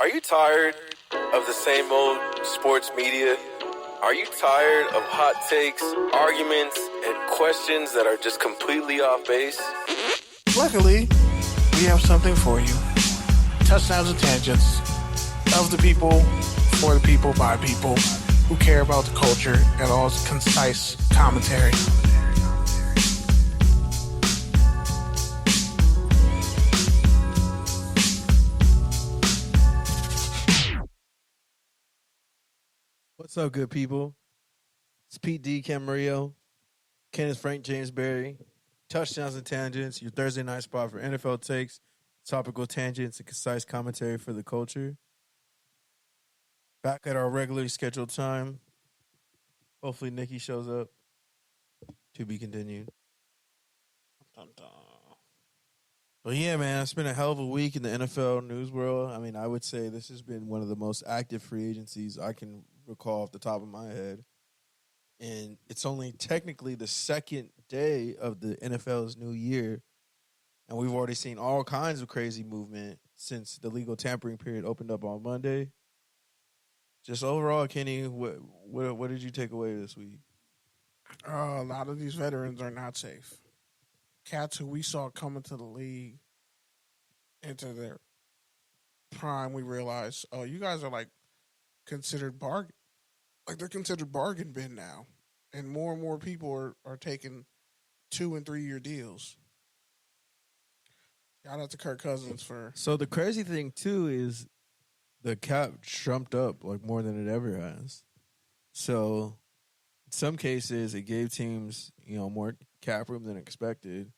Are you tired of the same old sports media? Are you tired of hot takes, arguments, and questions that are just completely off base? Luckily, we have something for you. Touchdowns and tangents of the people, for the people, by people who care about the culture and all its concise commentary. What's up, good people? It's Pete D. Camarillo, Kenneth Frank James Berry, Touchdowns and Tangents, your Thursday night spot for NFL takes, topical tangents, and concise commentary for the culture. Back at our regularly scheduled time. Hopefully Nikki shows up. To be continued. But yeah, man, it's been a hell of a week in the NFL news world. I mean, I would say this has been one of the most active free agencies I can recall off the top of my head. And it's only technically the second day of the NFL's new year. And we've already seen all kinds of crazy movement since the legal tampering period opened up on Monday. Just overall, Kenny, what did you take away this week? A lot of these veterans are not safe. Cats who we saw coming to the league into their prime, we realized, oh, you guys are like considered bargain. Like they're considered bargain bin now. And more people are taking 2 and 3 year deals. Shout out to Kirk Cousins for. So the crazy thing too is the cap trumped up like more than it ever has. So in some cases it gave teams, more cap room than expected.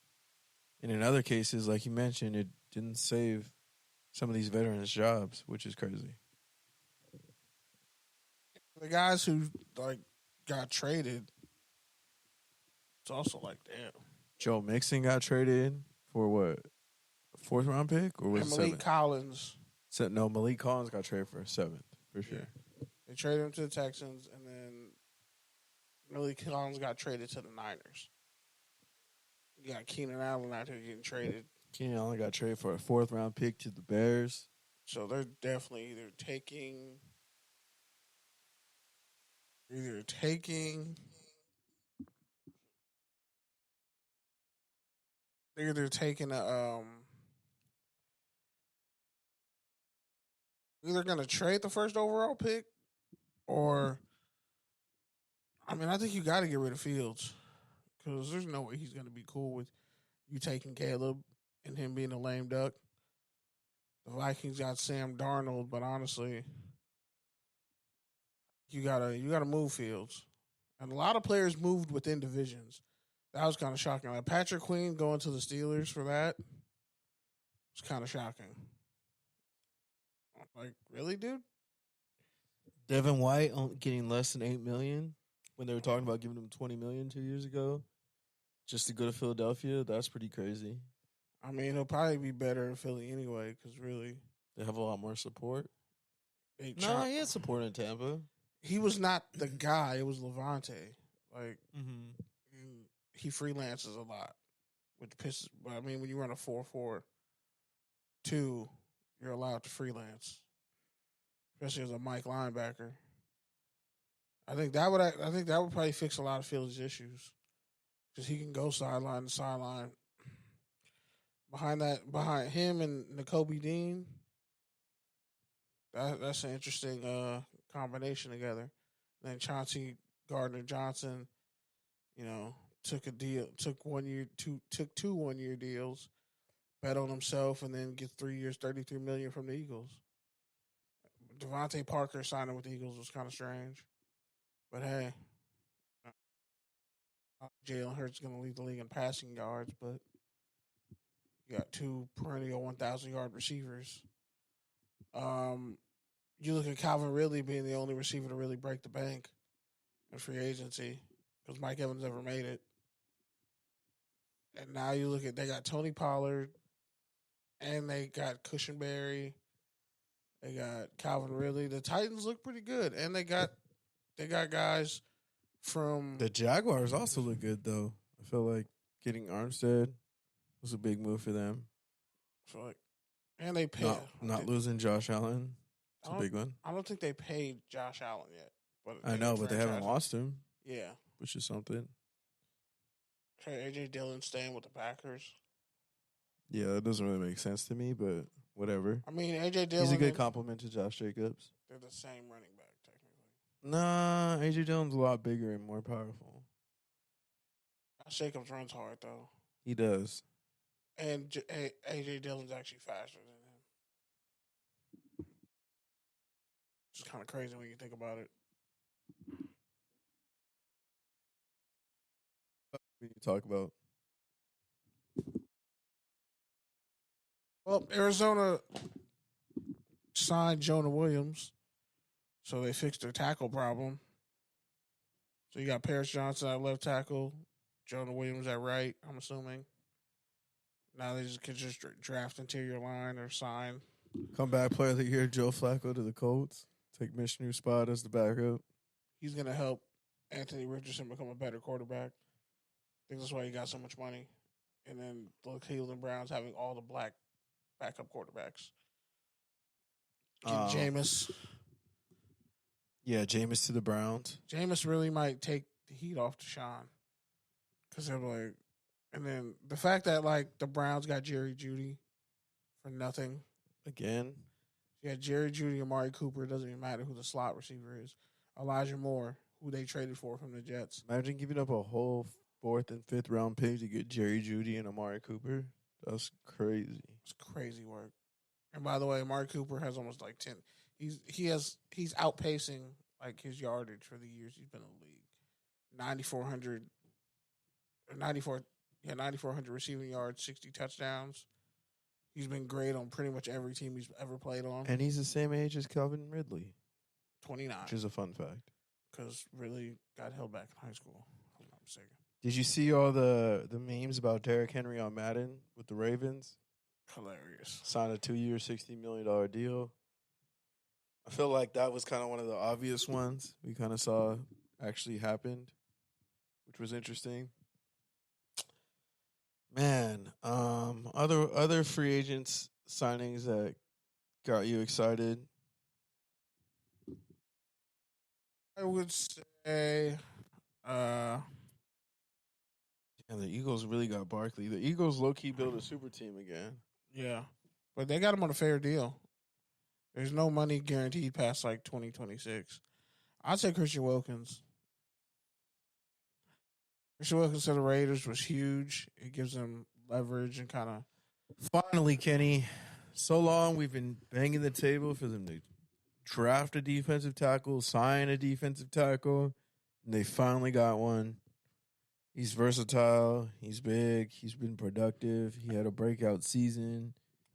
And in other cases, like you mentioned, it didn't save some of these veterans' jobs, which is crazy. The guys who got traded, it's also like, damn. Joe Mixon got traded for what? A 4th round pick? Or was and it Malik 7th? Collins. No, Malik Collins got traded for a 7th, for sure. Yeah. They traded him to the Texans, and then Malik Collins got traded to the Niners. You got Keenan Allen out here getting traded. Keenan Allen got traded for a 4th round pick to the Bears. So they're definitely either taking either gonna trade the first overall pick, or I think you got to get rid of Fields because there's no way he's gonna be cool with you taking Caleb and him being a lame duck. The Vikings got Sam Darnold, but honestly, you gotta move Fields, and a lot of players moved within divisions. That was kind of shocking. Like Patrick Queen going to the Steelers for that was kind of shocking. Like, really, dude? Devin White getting less than $8 million when they were talking about giving him $20 million 2 years ago just to go to Philadelphia. That's pretty crazy. I mean, he'll probably be better in Philly anyway because really they have a lot more support. He had support in Tampa. He was not the guy. It was Levante. Like, Mm-hmm. he freelances a lot, which pisses. But I mean, when you run a 4-4-2, you're allowed to freelance, especially as a Mike linebacker. I think that would probably fix a lot of Philly's issues because he can go sideline to sideline. Behind him and Nakobe Dean, that's an interesting combination together. And then Chauncey Gardner-Johnson, took 2 1-year deals, bet on himself, and then gets 3 years, $33 million from the Eagles. Devontae Parker signing with the Eagles was kind of strange, but hey, Jalen Hurts is going to lead the league in passing yards, but you got 2 perennial 1,000-yard receivers. You look at Calvin Ridley being the only receiver to really break the bank in free agency because Mike Evans never made it. And now you look at they got Tony Pollard, and they got Cushenberry, they got Calvin Ridley. The Titans look pretty good, and they got guys from the Jaguars also look good though. I feel like getting Armstead was a big move for them. And they pay not losing Josh Allen. It's a big one. I don't think they paid Josh Allen yet. But I know, but they haven't lost him. Yeah. Which is something. A.J. Dillon staying with the Packers. Yeah, that doesn't really make sense to me, but whatever. I mean, A.J. Dillon. He's a good compliment to Josh Jacobs. They're the same running back, technically. Nah, A.J. Dillon's a lot bigger and more powerful. Josh Jacobs runs hard, though. He does. And A.J. Dillon's actually faster than him. It's kind of crazy when you think about it. What do you talk about? Well, Arizona signed Jonah Williams, so they fixed their tackle problem. So you got Paris Johnson at left tackle, Jonah Williams at right, I'm assuming. Now they can just draft interior line or sign. Comeback player of the year, Joe Flacco to the Colts. Take Missioner's spot as the backup. He's going to help Anthony Richardson become a better quarterback. I think that's why he got so much money. And then the Cleveland Browns having all the black backup quarterbacks. Jameis. Yeah, Jameis to the Browns. Jameis really might take the heat off Deshaun. Because they're like, and then the fact that like the Browns got Jerry Jeudy for nothing. Again. Yeah, Jerry Jeudy, Amari Cooper, doesn't even matter who the slot receiver is. Elijah Moore, who they traded for from the Jets. Imagine giving up a whole 4th and 5th round pick to get Jerry Jeudy and Amari Cooper. That's crazy. It's crazy work. And by the way, Amari Cooper has almost like 10. He's outpacing like his yardage for the years he's been in the league. 9,400 receiving yards, 60 touchdowns. He's been great on pretty much every team he's ever played on. And he's the same age as Calvin Ridley. 29. Which is a fun fact. Because Ridley got held back in high school, if I'm not mistaken. Did you see all the memes about Derrick Henry on Madden with the Ravens? Hilarious. Signed a 2-year, $60 million deal. I feel like that was kind of one of the obvious ones we kind of saw actually happened, which was interesting. Man, other free agents signings that got you excited? I would say, And the Eagles really got Barkley. The Eagles low-key built a super team again. yeah. But they got him on a fair deal. There's no money guaranteed past like 2026. I'd say Christian Wilkins. Christian Wilkins to the Raiders was huge. It gives them leverage and kind of. Finally, Kenny, so long we've been banging the table for them to draft a defensive tackle, sign a defensive tackle, and they finally got one. He's versatile. He's big. He's been productive. He had a breakout season.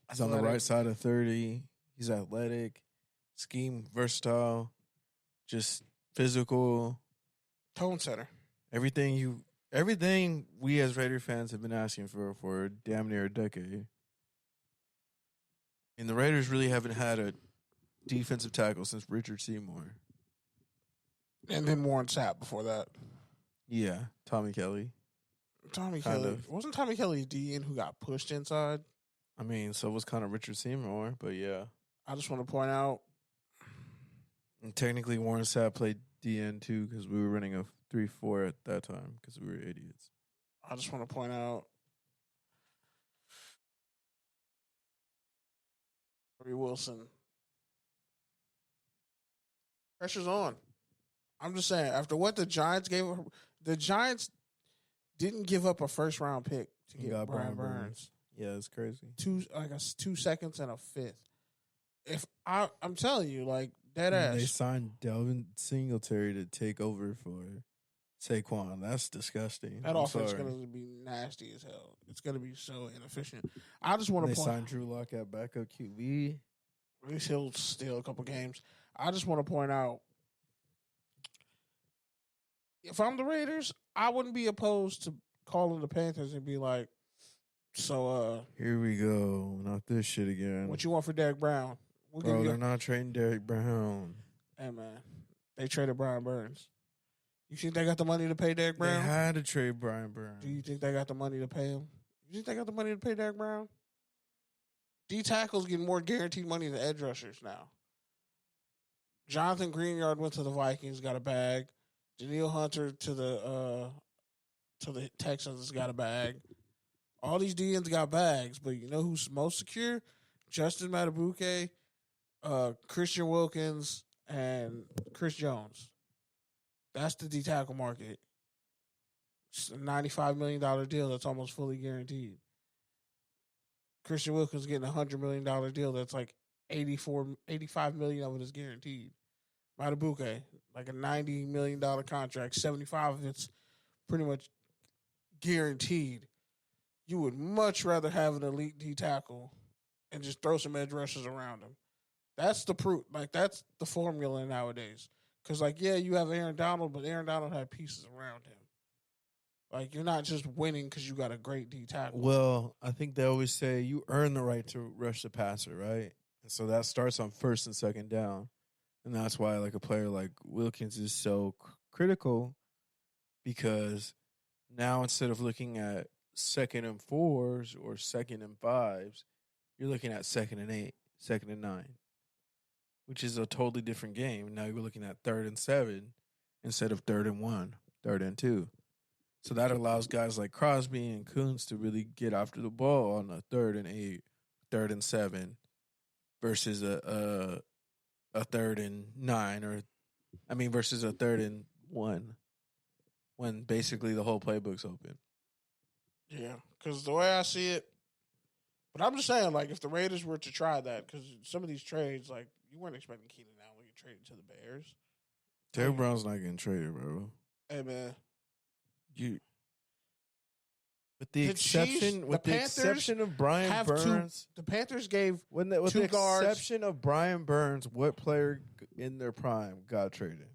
He's on the right side of 30. He's athletic, scheme, versatile, just physical. Tone setter. Everything we as Raider fans have been asking for damn near a decade. And the Raiders really haven't had a defensive tackle since Richard Seymour. And then Warren Sapp before that. Yeah, Tommy Kelly. Wasn't Tommy Kelly DN who got pushed inside? I mean, so was kind of Richard Seymour, but yeah. I just want to point out. And technically, Warren Sapp played DN too because we were running a 3-4 at that time because we were idiots. I just want to point out. Wilson. Pressure's on. I'm just saying, after what the Giants gave, the Giants didn't give up a first-round pick to get Brian Burns. Yeah, it's crazy. 2 seconds and a fifth. If I'm telling you, like dead ass. They signed Delvin Singletary to take over for Saquon. That's disgusting. That offense is going to be nasty as hell. It's going to be so inefficient. I just want to point. They signed Drew Lock at backup QB. At least he'll steal a couple games. I just want to point out, if I'm the Raiders, I wouldn't be opposed to calling the Panthers and be like, so, here we go. Not this shit again. What you want for Derek Brown? Bro, they're not trading Derek Brown. Hey, man. They traded Brian Burns. You think they got the money to pay Derek Brown? They had to trade Brian Burns. Do you think they got the money to pay him? You think they got the money to pay Derek Brown? D tackles getting more guaranteed money than edge rushers now. Jonathan Greenyard went to the Vikings, got a bag. Daniil Hunter to the Texans got a bag. All these DNs got bags, but you know who's most secure? Justin Matabuke, Christian Wilkins, and Chris Jones. That's the D tackle market. It's a $95 million deal that's almost fully guaranteed. Christian Wilkins getting a $100 million deal that's like 85 million of it is guaranteed. Matabuke, like a $90 million contract, 75 of it's pretty much guaranteed. You would much rather have an elite D tackle and just throw some edge rushers around him. That's the proof. Like, that's the formula nowadays. Because, like, yeah, you have Aaron Donald, but Aaron Donald had pieces around him. Like, you're not just winning because you got a great D tackle. Well, I think they always say you earn the right to rush the passer, right? And so that starts on first and second down. And that's why, like, a player like Wilkins is so critical, because now instead of looking at 2nd and 4s or 2nd and 5s, you're looking at 2nd and 8, 2nd and 9, which is a totally different game. Now you're looking at 3rd and 7 instead of 3rd and 1, 3rd and 2. So that allows guys like Crosby and Kuntz to really get after the ball on a 3rd and 8, 3rd and 7 versus a 3rd and 9, versus a 3rd and 1, when basically the whole playbook's open. Yeah, because the way I see it, but I'm just saying, like, if the Raiders were to try that, because some of these trades, like, you weren't expecting Keenan Allen to get traded to the Bears. Terry Brown's not getting traded, bro. Hey, man. With the exception of Brian Burns, the Panthers gave with two the guards. exception of Brian Burns, what player in their prime got traded?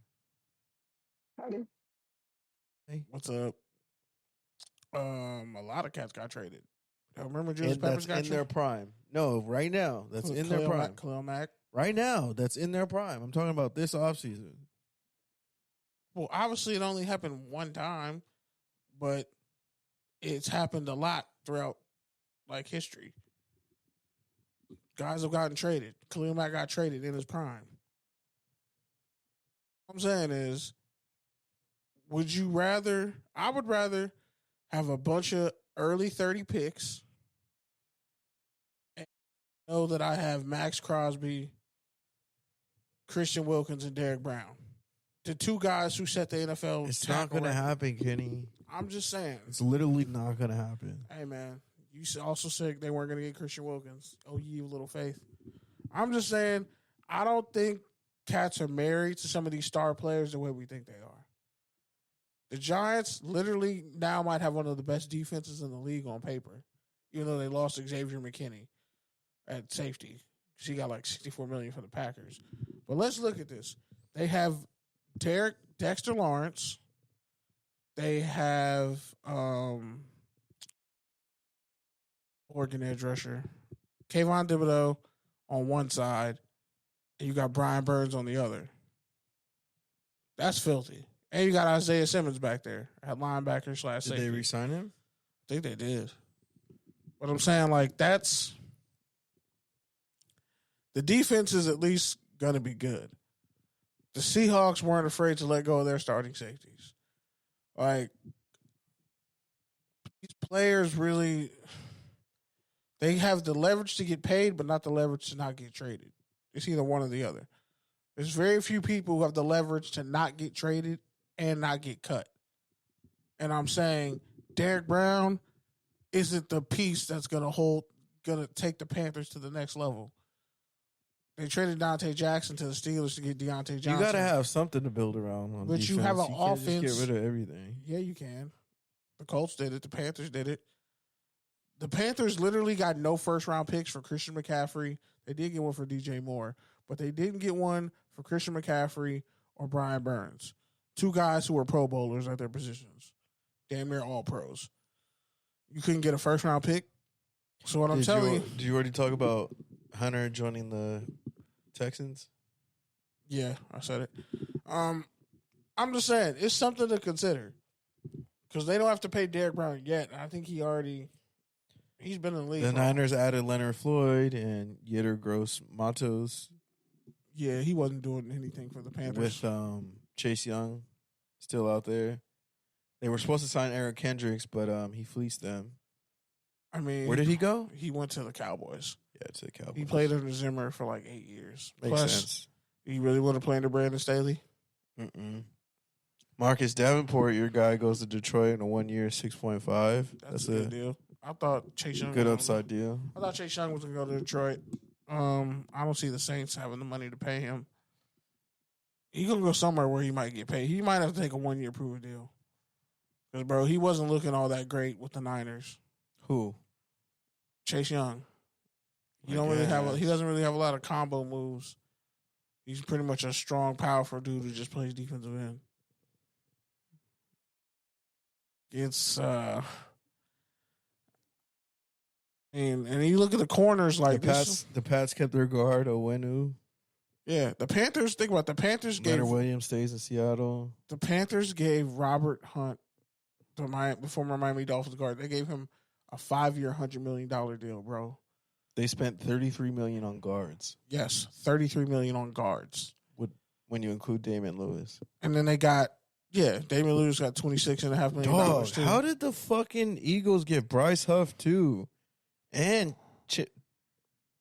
Hey, what's up? A lot of cats got traded. Remember Julius Peppers got traded? In their prime. No, right now. That's in their prime. Khalil Mack. Right now, that's in their prime. I'm talking about this offseason. Well, obviously it only happened one time, but it's happened a lot throughout, like, history. Guys have gotten traded. Khalil Mack got traded in his prime. What I'm saying is, I would rather have a bunch of early 30 picks and know that I have Max Crosby, Christian Wilkins, and Derek Brown. The two guys who set the NFL. It's not going to happen, Kenny. I'm just saying. It's literally not going to happen. Hey, man. You also said they weren't going to get Christian Wilkins. Oh, ye of little faith. I'm just saying, I don't think cats are married to some of these star players the way we think they are. The Giants literally now might have one of the best defenses in the league on paper, even though they lost Xavier McKinney at safety. She got like $64 million for the Packers. But let's look at this. They have Dexter Lawrence. They have Oregon edge rusher, Kayvon Thibodeau on one side, and you got Brian Burns on the other. That's filthy. And you got Isaiah Simmons back there at linebacker / safety. Did they re-sign him? I think they did. But I'm saying, like, that's the defense is at least going to be good. The Seahawks weren't afraid to let go of their starting safeties. Like, these players really, they have the leverage to get paid, but not the leverage to not get traded. It's either one or the other. There's very few people who have the leverage to not get traded and not get cut. And I'm saying Derek Brown isn't the piece that's going to take the Panthers to the next level. They traded Dante Jackson to the Steelers to get Deontay Johnson. You got to have something to build around on but defense. you have an you can't offense. Just get rid of everything. Yeah, you can. The Colts did it. The Panthers did it. The Panthers literally got no first-round picks for Christian McCaffrey. They did get one for DJ Moore, but they didn't get one for Christian McCaffrey or Brian Burns. Two guys who were Pro Bowlers at their positions. Damn near all pros. You couldn't get a first-round pick. So what I'm telling you... Did you already talk about Hunter joining the Texans? Yeah, I said it. I'm just saying, it's something to consider. Because they don't have to pay Derek Brown yet. I think he's been in the league. The Niners added Leonard Floyd and Yetur Gross Matos. Yeah, he wasn't doing anything for the Panthers. With Chase Young still out there. They were supposed to sign Eric Kendricks, but he fleeced them. I mean, where did he go? He went to the Cowboys. Yeah, to the Cowboys. He played under Zimmer for like 8 years. Makes sense. You really want to play under Brandon Staley? Marcus Davenport, your guy, goes to Detroit in a 1 year, 6.5. That's a good deal. I thought Chase Young good upside deal. I thought Chase Young was going to go to Detroit. I don't see the Saints having the money to pay him. He's going to go somewhere where he might get paid. He might have to take a 1 year prove deal. Because, bro, he wasn't looking all that great with the Niners. Who? Chase Young. He doesn't really have a lot of combo moves. He's pretty much a strong, powerful dude who just plays defensive end. It's and you look at the corners like the Pats kept their guard, Owenu. Yeah, the Panthers. Think about the Panthers. Leonard Williams stays in Seattle. The Panthers gave Robert Hunt, the former Miami Dolphins guard. They gave him a 5-year, $100 million deal, bro. They spent $33 million on guards. Yes, $33 million on guards. When you include Damian Lewis. And then they got, Damian Lewis got $26.5 million. Too. How did the fucking Eagles get Bryce Huff too, and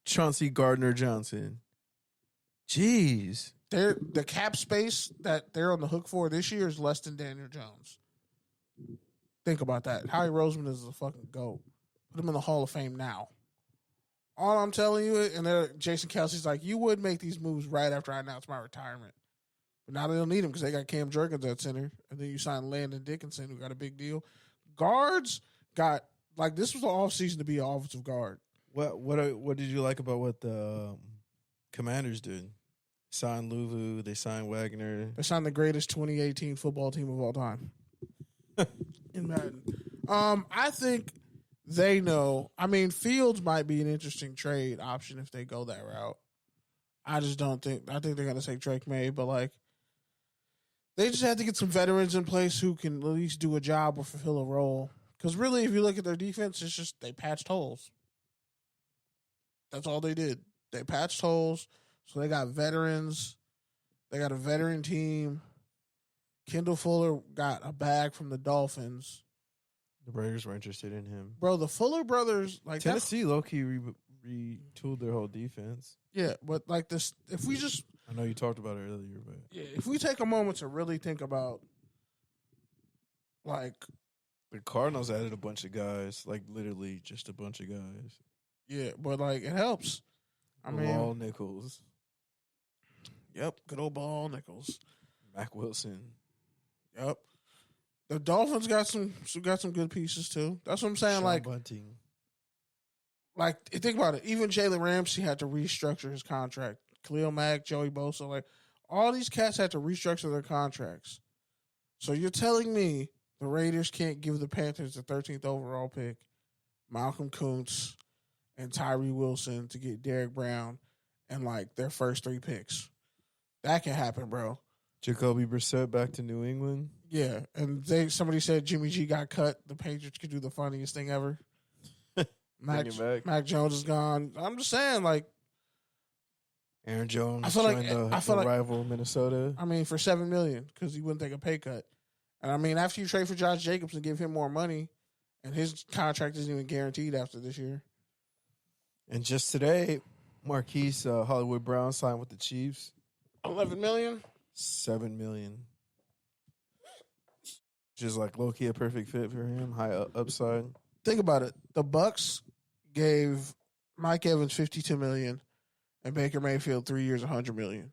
Chauncey Gardner-Johnson? Jeez, the cap space that they're on the hook for this year is less than Daniel Jones. Think about that. Howie Roseman is a fucking GOAT. Put him in the Hall of Fame now. All I'm telling you, and Jason Kelsey's like, you would make these moves right after I announce my retirement. But now they don't need him because they got Cam Jerkins at center. And then you signed Landon Dickinson, who got a big deal. Guards got, this was the offseason to be an offensive guard. What did you like about what the Commanders did? Signed Luvu, they signed Wagner. They signed the greatest 2018 football team of all time. In Madden. I think they know. I mean, Fields might be an interesting trade option if they go that route. I just don't think. I think they're going to take Drake May, but they just have to get some veterans in place who can at least do a job or fulfill a role. Because really, if you look at their defense, it's just they patched holes. That's all they did. They patched holes. So they got veterans. They got a veteran team. Kendall Fuller got a bag from the Dolphins. The Raiders were interested in him. Bro, the Fuller brothers, Tennessee low-key retooled their whole defense. Yeah, but this, if we just... I know you talked about it earlier, but... Yeah, if we take a moment to really think about, The Cardinals added a bunch of guys, literally just a bunch of guys. Yeah, but, it helps. All Nichols. Yep, good old Ball Nichols. Mac Wilson. Yep. The Dolphins got some good pieces too. That's what I'm saying. Sean Bunting. Think about it. Even Jalen Ramsey had to restructure his contract. Khalil Mack, Joey Bosa, all these cats had to restructure their contracts. So you're telling me the Raiders can't give the Panthers the 13th overall pick, Malcolm Kuntz, and Tyree Wilson to get Derek Brown and their first 3 picks? That can happen, bro. Jacoby Brissett back to New England. Yeah, and somebody said Jimmy G got cut. The Patriots could do the funniest thing ever. Mac Jones is gone. I'm just saying, Aaron Jones. I feel like rival Minnesota. For $7 million because he wouldn't take a pay cut. And after you trade for Josh Jacobs and give him more money, and his contract isn't even guaranteed after this year. And just today, Marquise Hollywood Brown signed with the Chiefs. $11 million. $7 million. Just low-key a perfect fit for him. High upside. Think about it. The Bucks gave Mike Evans $52 million and Baker Mayfield 3 years, $100 million.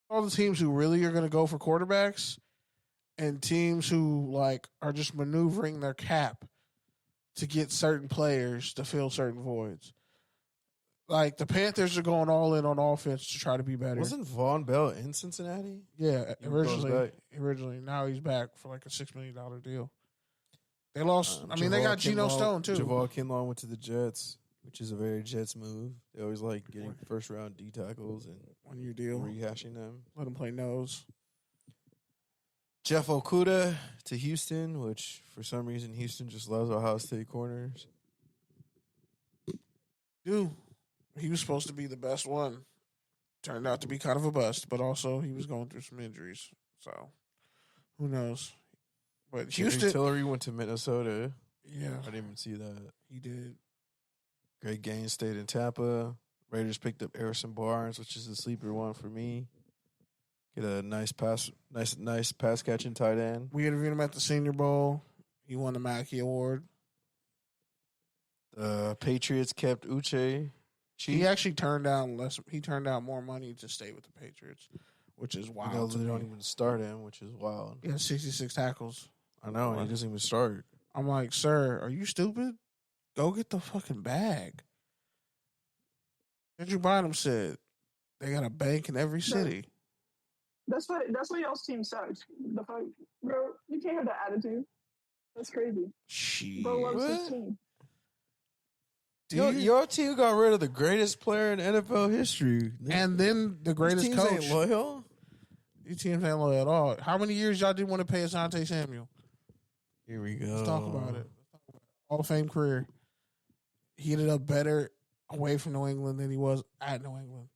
All the teams who really are going to go for quarterbacks and teams who are just maneuvering their cap to get certain players to fill certain voids. The Panthers are going all in on offense to try to be better. Wasn't Von Bell in Cincinnati? Yeah, originally. Now he's back for a $6 million deal. They lost. They got Geno Stone too. Javon Kinlaw went to the Jets, which is a very Jets move. They always getting first round D tackles and 1 year deal, rehashing them. Let him play nose. Jeff Okudah to Houston, which for some reason Houston just loves Ohio State corners. Dude. He was supposed to be the best one. turned out to be kind of a bust, but also he was going through some injuries. So who knows? But Houston, Tillery went to Minnesota. Yeah, I didn't even see that. He did. Greg Gaines stayed in Tampa. Raiders picked up Harrison Barnes, which is a sleeper one for me. Get a nice pass catching tight end. We interviewed him at the Senior Bowl. He won the Mackey Award. The Patriots kept Uche. He actually turned down less. He turned down more money to stay with the Patriots, which is wild. They don't even start him, which is wild. He has 66 tackles. I know, and he doesn't even start. I'm like, sir, are you stupid? Go get the fucking bag. Andrew Bynum said they got a bank in every city. That's why y'all's team sucks. The fuck, bro, you can't have that attitude. That's crazy. Shit. Bro loves his team. Your team got rid of the greatest player in NFL history. And then the greatest These coach. teams ain't loyal? These teams ain't loyal at all. How many years y'all didn't want to pay Asante Samuel? Here we go. Let's talk about it. Hall of Fame career. He ended up better away from New England than he was at New England.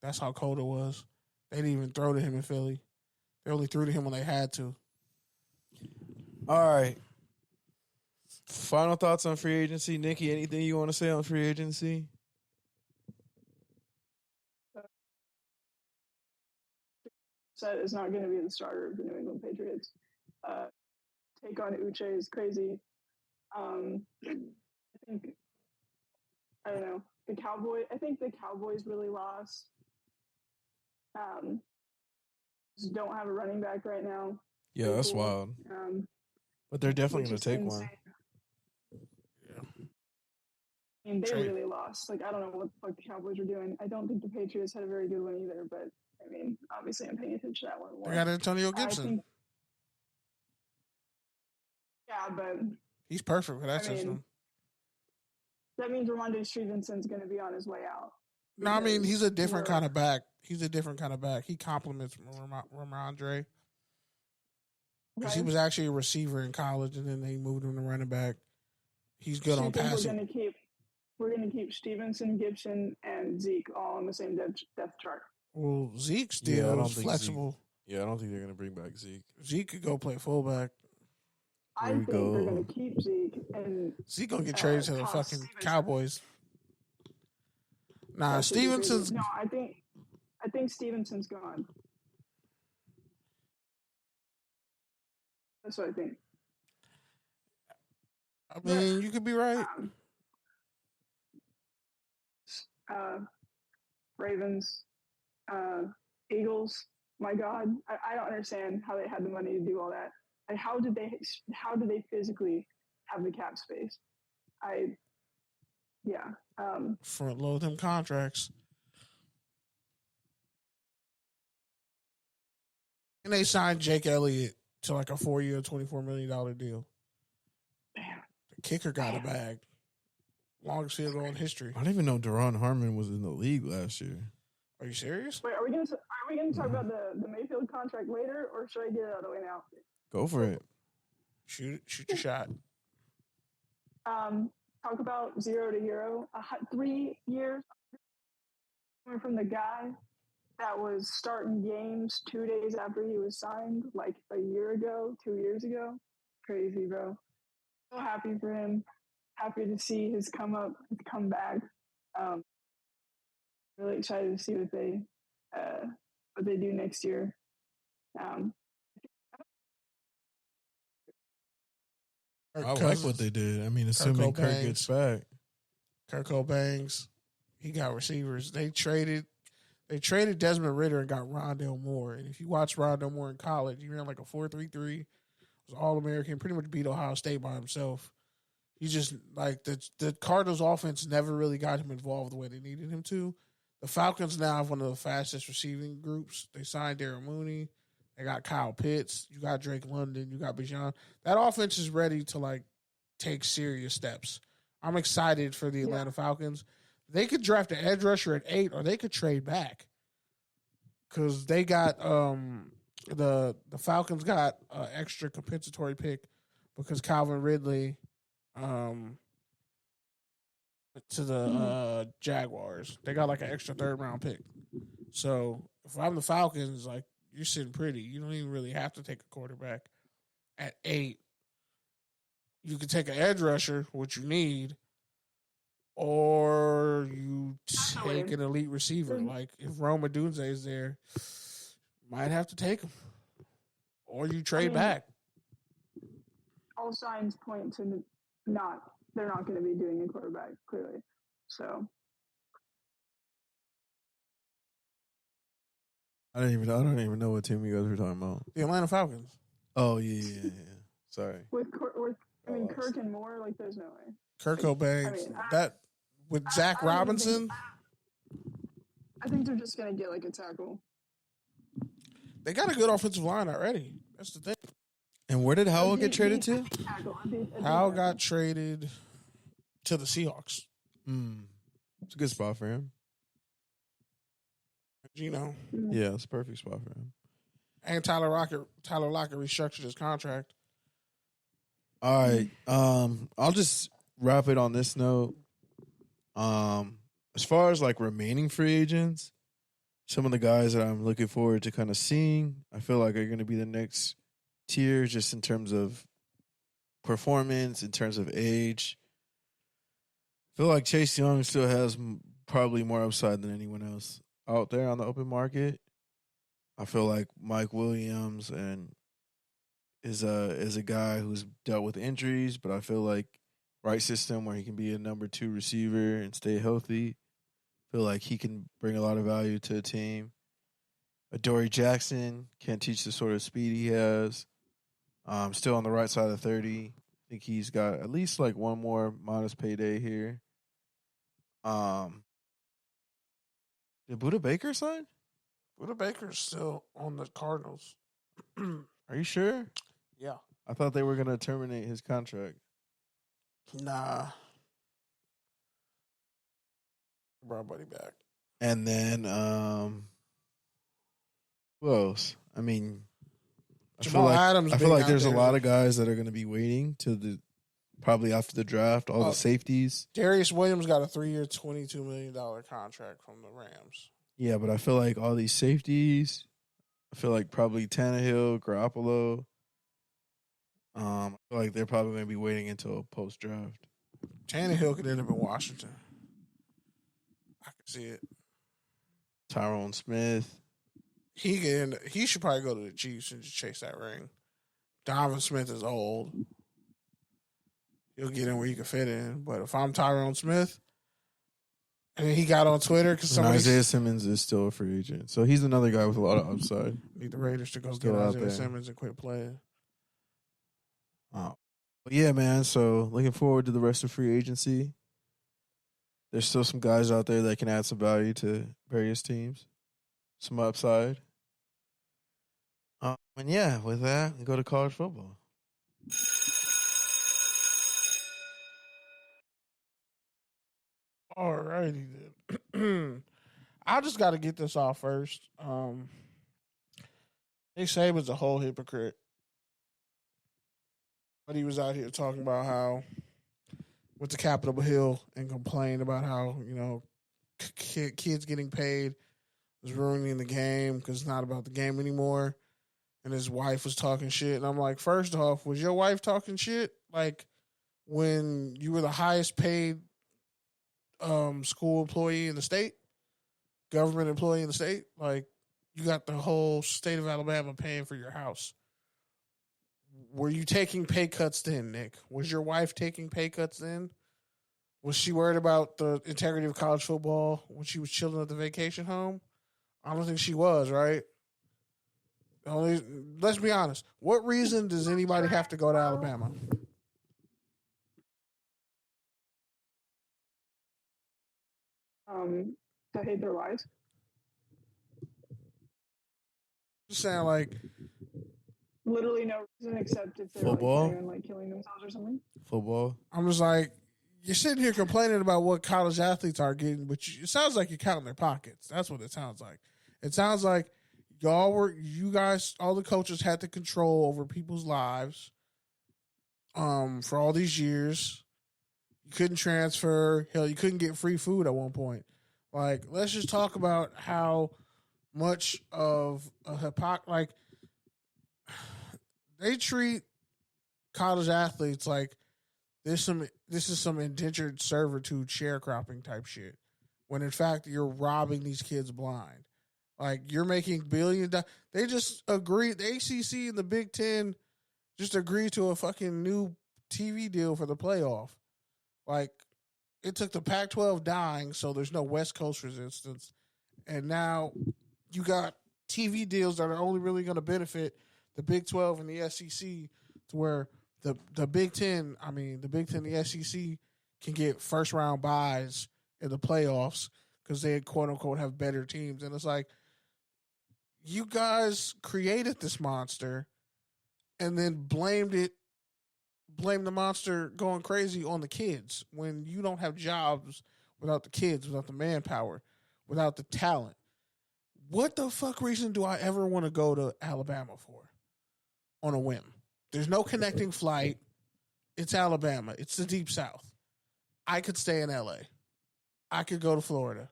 That's how cold it was. They didn't even throw to him in Philly. They only threw to him when they had to. All right. Final thoughts on free agency. Nikki, anything you want to say on free agency? Set is not going to be the starter of the New England Patriots. Take on Uche is crazy. I don't know. I think the Cowboys really lost. Just don't have a running back right now. Yeah, that's wild. But they're definitely going to take insane. one. Yeah. I mean, they really lost. Like, I don't know what the fuck the Cowboys were doing. I don't think the Patriots had a very good one either, but, I mean, obviously I'm paying attention to that one more. They got Antonio Gibson. But... He's perfect for that system. That means Ramondre Stevenson's going to be on his way out. No, I mean, he's a different kind of back. He's a different kind of back. He complements Ramondre. Because he was actually a receiver in college, and then they moved him to running back. He's good on passing. We're going to keep Stevenson, Gibson, and Zeke all on the same depth chart. Well, Zeke's still flexible. I don't think they're going to bring back Zeke. Zeke could go play fullback. I think they're going to keep Zeke. And Zeke going to get traded to the fucking Cowboys. Nah, Stevenson's... No, I think Stevenson's gone. That's what I think. I mean, you could be right. Ravens, Eagles. My God, I don't understand how they had the money to do all that. Like, how did they physically have the cap space? Front load them contracts. And they signed Jake Elliott to like a 4-year, $24 million deal. Damn. The kicker got a bag. Longest field goal in history. I didn't even know Deron Harmon was in the league last year. Are you serious? Wait, are we gonna talk about the Mayfield contract later, or should I get it out of the way now? Go for it. Shoot your shot. Talk about 0 to hero. 3 years coming from the guy that was starting games 2 days after he was signed, like a year ago, 2 years ago. Crazy, bro. So happy for him. Happy to see his come back. Really excited to see what they do next year. I like what they did. I mean, assuming Kirk gets back. Kirko bangs. He got receivers. They traded Desmond Ridder and got Rondale Moore. And if you watch Rondale Moore in college, he ran like a 4.33. Was All-American. Pretty much beat Ohio State by himself. He's just like the Cardinals' offense never really got him involved the way they needed him to. The Falcons now have one of the fastest receiving groups. They signed Darren Mooney. They got Kyle Pitts. You got Drake London. You got Bijan. That offense is ready to like take serious steps. I'm excited for the Atlanta Falcons. They could draft an edge rusher at 8, or they could trade back because they got the Falcons got an extra compensatory pick because Calvin Ridley to the Jaguars. They got like an extra 3rd round pick. So if I'm the Falcons, like you're sitting pretty. You don't even really have to take a quarterback at 8. You could take an edge rusher, which you need, or you take an elite receiver. Like if Roma Dunze is there, might have to take him, or you trade back. All signs point to they're not going to be doing a quarterback clearly. So I don't even know what team you guys were talking about. The Atlanta Falcons. Oh yeah. Sorry. with Kirk and Moore, like there's no way. Kirko Banks. That with Zach Robinson. I think they're just going to get like a tackle. They got a good offensive line already. That's the thing. And where did Howell get traded to? Howell got traded to the Seahawks. It's a good spot for him. Gino. Yeah, it's a perfect spot for him. And Tyler Lockett restructured his contract. All right. I'll just wrap it on this note. As far as like remaining free agents, some of the guys that I'm looking forward to kind of seeing, I feel like are going to be the next tier just in terms of performance, in terms of age. I feel like Chase Young still has probably more upside than anyone else out there on the open market. I feel like Mike Williams is a guy who's dealt with injuries, but I feel like right system where he can be a number 2 receiver and stay healthy. I feel like he can bring a lot of value to a team. Adoree Jackson can't teach the sort of speed he has. Still on the right side of 30. I think he's got at least like one more modest payday here. Did Buda Baker sign? Buda Baker's still on the Cardinals. Are you sure? Yeah. I thought they were going to terminate his contract. Nah. Brought Buddy back. And then, who else? I mean, I feel like there's a lot of guys that are going to be waiting to probably after the draft, all the safeties. Darius Williams got a 3-year, $22 million contract from the Rams. Yeah, but I feel like all these safeties, I feel like probably Tannehill, Garoppolo, I feel like they're probably going to be waiting until post-draft. Tannehill could end up in Washington. I can see it. Tyrone Smith. He should probably go to the Chiefs and just chase that ring. Donovan Smith is old. He'll get in where he can fit in. But if I'm Tyrone Smith, and he got on Twitter because Isaiah Simmons is still a free agent, so he's another guy with a lot of upside. Need the Raiders to go get Isaiah Simmons and quit playing. But yeah, man. So looking forward to the rest of free agency. There's still some guys out there that can add some value to various teams, some upside. And yeah, with that, we go to college football. Alrighty then. I just got to get this off first. Nick Saban's a whole hypocrite. But he was out here talking about how went to Capitol Hill and complained about how, kids getting paid was ruining the game because it's not about the game anymore. And his wife was talking shit. And I'm like, first off, was your wife talking shit? Like when you were the highest paid school employee in the state, government employee in the state, like you got the whole state of Alabama paying for your house. Were you taking pay cuts then, Nick? Was your wife taking pay cuts then? Was she worried about the integrity of college football when she was chilling at the vacation home? I don't think she was, right? Let's be honest. What reason does anybody have to go to Alabama? To hate their lives. Just saying, like, literally no reason except if they're football, like killing themselves or something. Football. I'm just like, you're sitting here complaining about what college athletes are getting, but it sounds like you're counting their pockets. That's what it sounds like. It sounds like you guys, all the coaches had the control over people's lives for all these years. You couldn't transfer. Hell, you couldn't get free food at one point. Like, let's just talk about how much of a like they treat college athletes like this is some indentured servitude sharecropping type shit. When in fact you're robbing these kids blind. Like you're making $1 billion. They just agreed. The ACC and the Big Ten just agreed to a fucking new TV deal for the playoff. Like it took the Pac-12 dying, so there's no West Coast resistance, and now you got TV deals that are only really going to benefit the Big 12 and the SEC, to where the Big Ten, the Big Ten, and the SEC can get first round buys in the playoffs because they quote unquote have better teams, and it's like you guys created this monster and then blame the monster going crazy on the kids when you don't have jobs without the kids, without the manpower, without the talent. What the fuck reason do I ever want to go to Alabama for on a whim? There's no connecting flight. It's Alabama. It's the Deep South. I could stay in LA. I could go to Florida.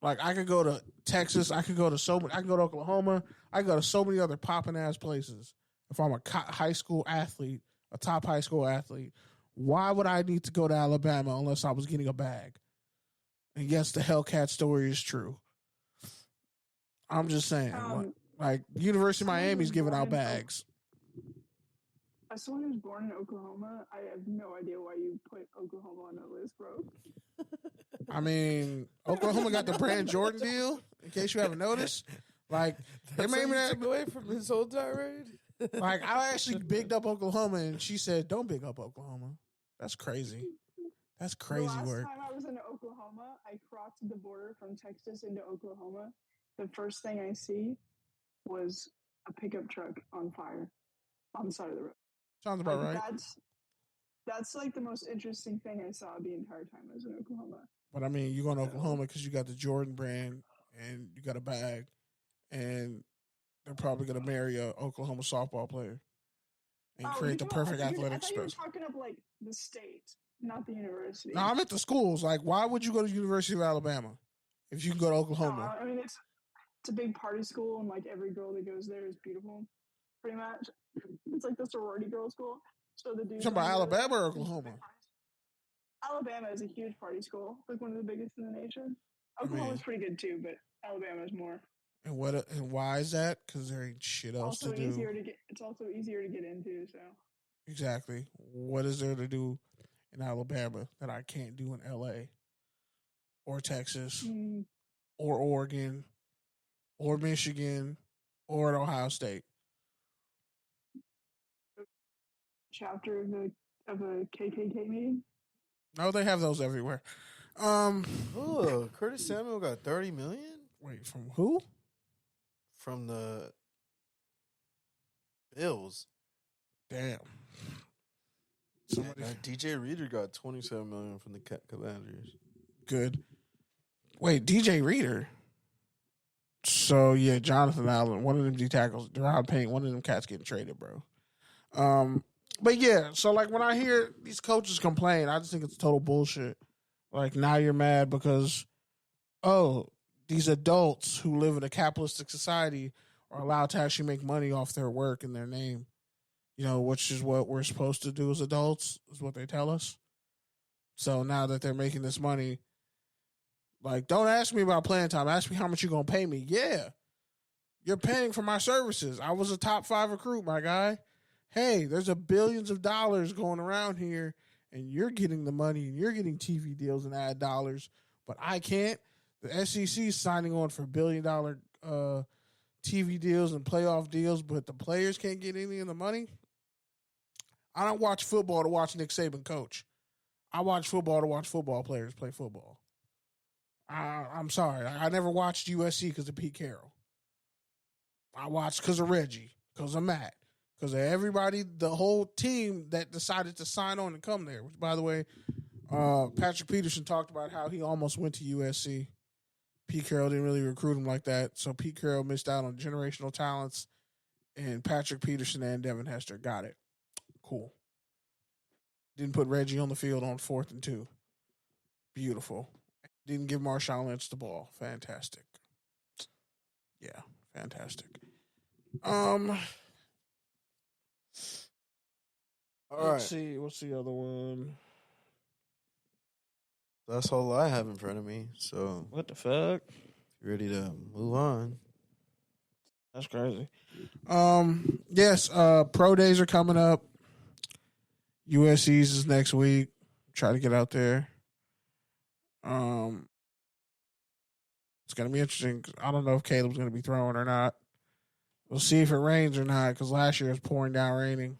Like I could go to Texas. I could go to Oklahoma. I could go to so many other popping ass places. If I'm a high school athlete, a top high school athlete, why would I need to go to Alabama unless I was getting a bag? And yes, the Hellcat story is true. I'm just saying, like University of Miami's giving out bags. As someone who's born in Oklahoma, I have no idea why you put Oklahoma on the list, bro. Oklahoma got the Brand Jordan deal. In case you haven't noticed, like they made me that away from his whole tirade. Like I actually bigged up Oklahoma, and she said, "Don't big up Oklahoma. That's crazy. That's crazy work." The last time I was in Oklahoma, I crossed the border from Texas into Oklahoma. The first thing I see was a pickup truck on fire on the side of the road. Sounds about right. That's like the most interesting thing I saw the entire time I was in Oklahoma. But you're going to Oklahoma because you got the Jordan brand and you got a bag, and they're probably going to marry a Oklahoma softball player and create the perfect athletic space. You were talking up like the state, not the university. No, I'm at the schools. Like, why would you go to the University of Alabama if you can go to Oklahoma? No, it's a big party school, and like every girl that goes there is beautiful, pretty much. It's like the sorority girl school. So the dudes. You talking about Alabama or Oklahoma? Alabama is a huge party school, like one of the biggest in the nation. Oklahoma's pretty good too, but Alabama's more. And why is that? Because there ain't shit else to do. It's also easier to get into. So exactly, what is there to do in Alabama that I can't do in LA or Texas or Oregon or Michigan or at Ohio State? Chapter of a KKK meeting. No, they have those everywhere. Curtis Samuel got $30 million. Wait, from who? From the Bills. Damn. DJ Reader got $27 million from the Commanders. Good. Wait, DJ Reader. So yeah, Jonathan Allen, one of them D tackles, Drought Payne, one of them cats getting traded, bro. But yeah, so like when I hear these coaches complain, I just think it's total bullshit. Like now you're mad because, these adults who live in a capitalistic society are allowed to actually make money off their work and their name. Which is what we're supposed to do as adults, is what they tell us. So now that they're making this money, like, don't ask me about playing time. Ask me how much you're going to pay me. Yeah, you're paying for my services. I was a top 5 recruit, my guy. Hey, there's billions of dollars going around here, and you're getting the money, and you're getting TV deals and ad dollars, but I can't. The SEC is signing on for $1 billion TV deals and playoff deals, but the players can't get any of the money. I don't watch football to watch Nick Saban coach. I watch football to watch football players play football. I'm sorry. I never watched USC because of Pete Carroll. I watched because of Reggie, because of Matt, because of everybody, the whole team that decided to sign on and come there. Which, by the way, Patrick Peterson talked about how he almost went to USC. Pete Carroll didn't really recruit him like that, so Pete Carroll missed out on generational talents, and Patrick Peterson and Devin Hester got it. Cool. Didn't put Reggie on the field on 4th and 2. Beautiful. Didn't give Marshawn Lynch the ball. Fantastic. Yeah, fantastic. All All let's right. see. What's the other one? That's all I have in front of me. So, What the fuck? you ready to move on? That's crazy. Yes. Pro days are coming up. USC's is next week. Try to get out there. It's gonna be interesting. I don't know if Caleb's gonna be throwing or not. We'll see if it rains or not. Because last year it was pouring down raining,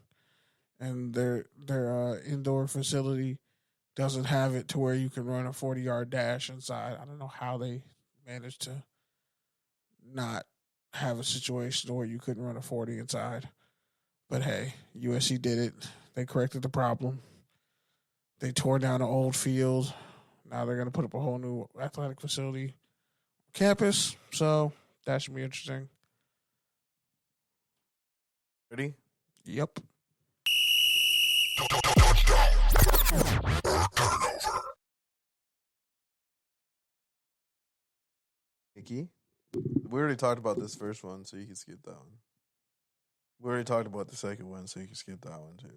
and their indoor facility doesn't have it to where you can run a 40-yard dash inside. I don't know how they managed to not have a situation where you couldn't run a 40 inside. But hey, USC did it. They corrected the problem. They tore down an old field. Now they're going to put up a whole new athletic facility campus. So that should be interesting. Ready? Yep. Mickey? We already talked about this first one, so you can skip that one. We already talked about the second one, so you can skip that one too.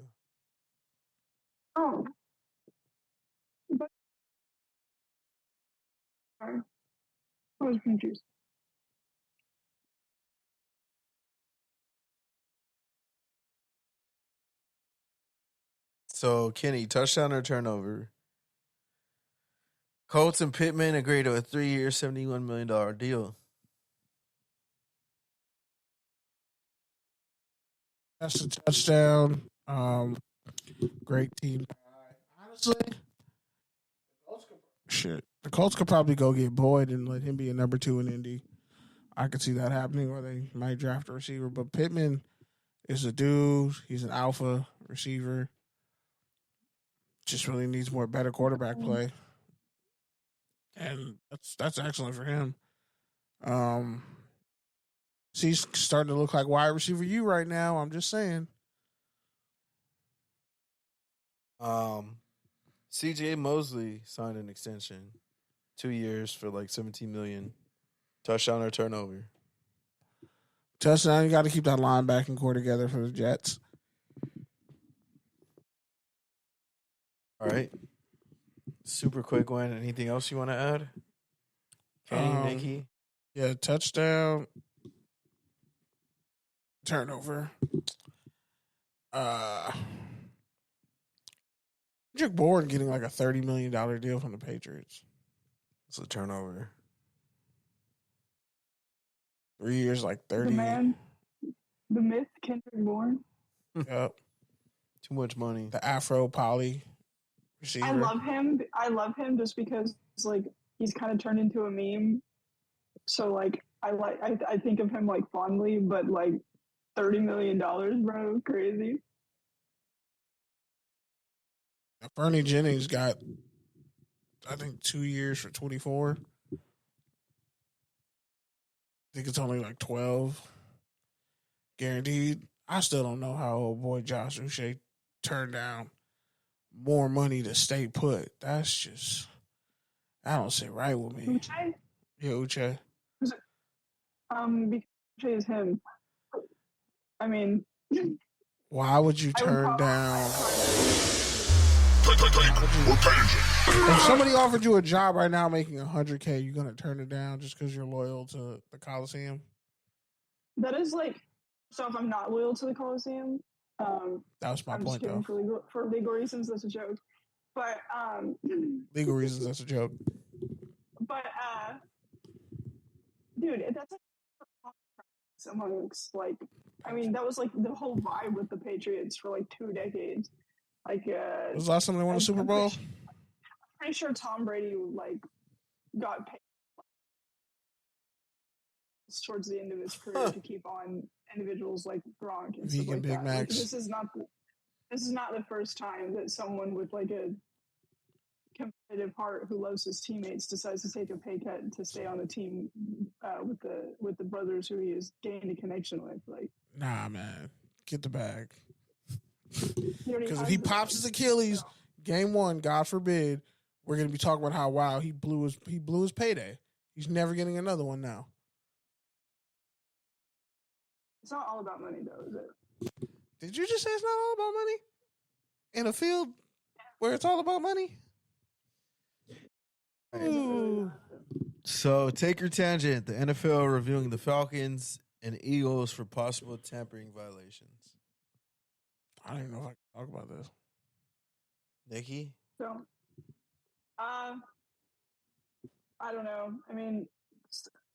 Oh. But sorry. I was confused. So, Kenny, touchdown or turnover? Colts and Pittman agreed to a 3-year, $71 million deal. That's a touchdown. Great team. Honestly, the Colts could probably go get Boyd and let him be a number 2 in Indy. I could see that happening, or they might draft a receiver. But Pittman is a dude. He's an alpha receiver. Just really needs more better quarterback play, and that's excellent for him. He's starting to look like wide receiver you right now. I'm just saying. CJ Mosley signed an extension, 2 years for like $17 million. Touchdown or turnover? Touchdown. You got to keep that linebacking core together for the Jets. All right. Super quick one. Anything else you want to add? Kenny, Nikki? Yeah, touchdown. Turnover. Kendrick Bourne getting like a $30 million deal from the Patriots. It's a turnover. 3 years, like 30. The man, the myth, Kendrick Bourne. Yep. Too much money. The Afro Poly receiver. I love him. I love him just because like he's kind of turned into a meme. So like I think of him like fondly, but like $30 million, bro, crazy. Bernie Jennings got, I think, 2 years for 24. I think it's only like 12 guaranteed. I still don't know how old boy Josh Uche turned down more money to stay put. That's just, I don't sit right with me. Uche? Yeah, Uche. Because Uche is him. I mean, why would you turn down? If somebody offered you a job right now making $100K, you're gonna turn it down just because you're loyal to the Coliseum? That is like, so if I'm not loyal to the Coliseum, that was my I'm point, just kidding, though. for legal reasons, that's a joke. But legal reasons, that's a joke. But dude, that's like amongst like, I mean, that was like the whole vibe with the Patriots for like 2 decades. Like, was the last time they won a Super Bowl? I'm pretty sure Tom Brady like got paid towards the end of his career to keep on individuals like Gronk and stuff like Big that. Macs. Like, this is not the first time that someone with like a competitive heart who loves his teammates decides to take a pay cut to stay on the team with the brothers who he has gained a connection with. Like, nah, man, get the bag. Because if he pops his Achilles, game 1, God forbid, we're gonna be talking about how he blew his payday. He's never getting another one now. It's not all about money, though, is it? Did you just say it's not all about money? In a field where it's all about money? Ooh. So take your tangent. The NFL reviewing the Falcons and Eagles for possible tampering violations. I don't even know if I can talk about this. Nikki? So, I don't know. I mean,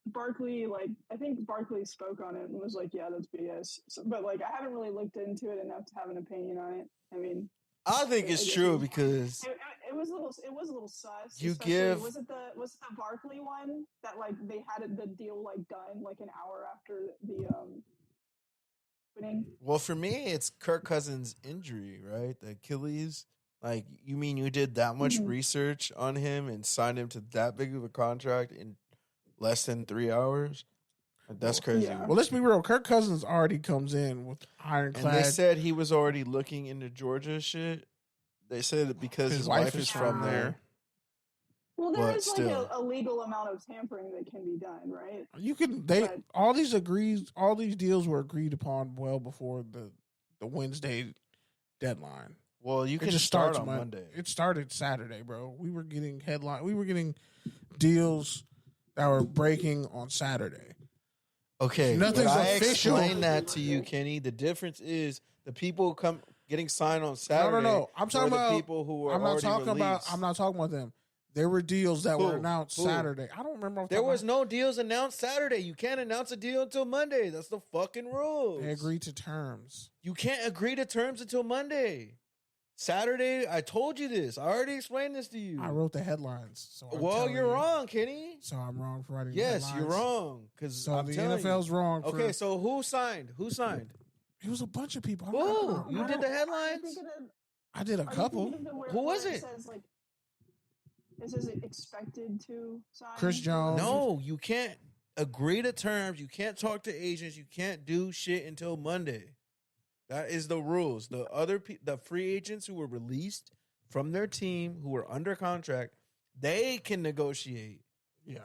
Barkley, I think Barkley spoke on it and was like, yeah, that's BS. So, but, I haven't really looked into it enough to have an opinion on it. I mean, I think it's true because it was a little sus. You especially- give- was it the Barkley one that they had the deal done an hour after the winning? well, for me, it's Kirk Cousins' injury, right? The Achilles. You mean you did that much research on him and signed him to that big of a contract in less than 3 hours? That's crazy. Yeah. Well, let's be real. Kirk Cousins already comes in with ironclad. And they said he was already looking into Georgia shit. They said it because his wife is from there. Well, there But is still. a legal amount of tampering that can be done, right? You can But- all these deals were agreed upon well before the Wednesday deadline. Well, you It can just start starts on Monday. It started Saturday, bro. We were getting deals that were breaking on Saturday. Okay, Nothing's but I official. explained that to you, Kenny. The difference is the people getting signed on Saturday. No. I'm talking were about the people who were I'm not already talking released. I'm not talking about them. There were deals that were Who? announced Who? Saturday. I don't remember. There was no deals announced Saturday. You can't announce a deal until Monday. That's the fucking rules. They agreed to terms. You can't agree to terms until Monday. Saturday, I told you this. I already explained this to you. I wrote the headlines. So I'm well, telling you're you. wrong, Kenny. So I'm wrong for writing. Yes, the you're headlines. wrong. Because So the NFL's wrong. For, Okay, so who signed? Who signed? it was a bunch of people. Who? You did the headlines? I did a couple. Who was it? It says expected to sign. Chris Jones. No, you can't agree to terms. You can't talk to agents. You can't do shit until Monday. That is the rules. The free agents who were released from their team, who were under contract, they can negotiate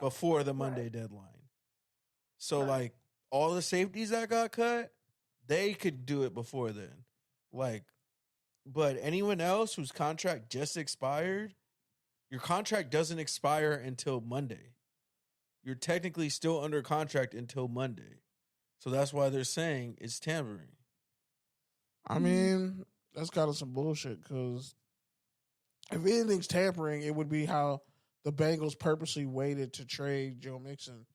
before the Monday deadline. So, all the safeties that got cut, they could do it before then. But anyone else whose contract just expired, your contract doesn't expire until Monday. You're technically still under contract until Monday. So that's why they're saying it's tampering. I mean, that's kind of some bullshit because if anything's tampering, it would be how the Bengals purposely waited to trade Joe Mixon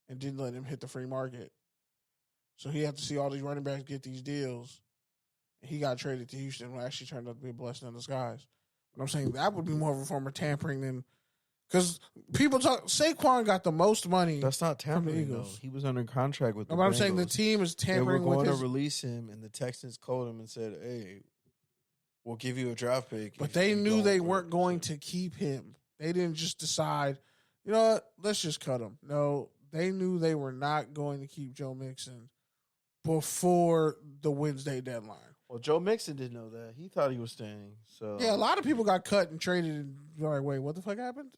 and didn't let him hit the free market. So he had to see all these running backs get these deals. And he got traded to Houston, which actually turned out to be a blessing in disguise. But I'm saying that would be more of a form of tampering than because people talk. Saquon got the most money. That's not tampering, from the Eagles. though. He was under contract with the No, but I'm Bengals. saying the team is They were tampering going with to his. release him, and the Texans called him and said, "Hey, we'll give you a draft pick." But if they you knew don't they work." weren't going to keep him. They didn't just decide, you know what, let's just cut him. No, they knew they were not going to keep Joe Mixon before the Wednesday deadline. Well, Joe Mixon didn't know that. He thought he was staying. So Yeah, a lot of people got cut and traded and you're like, wait, what the fuck happened?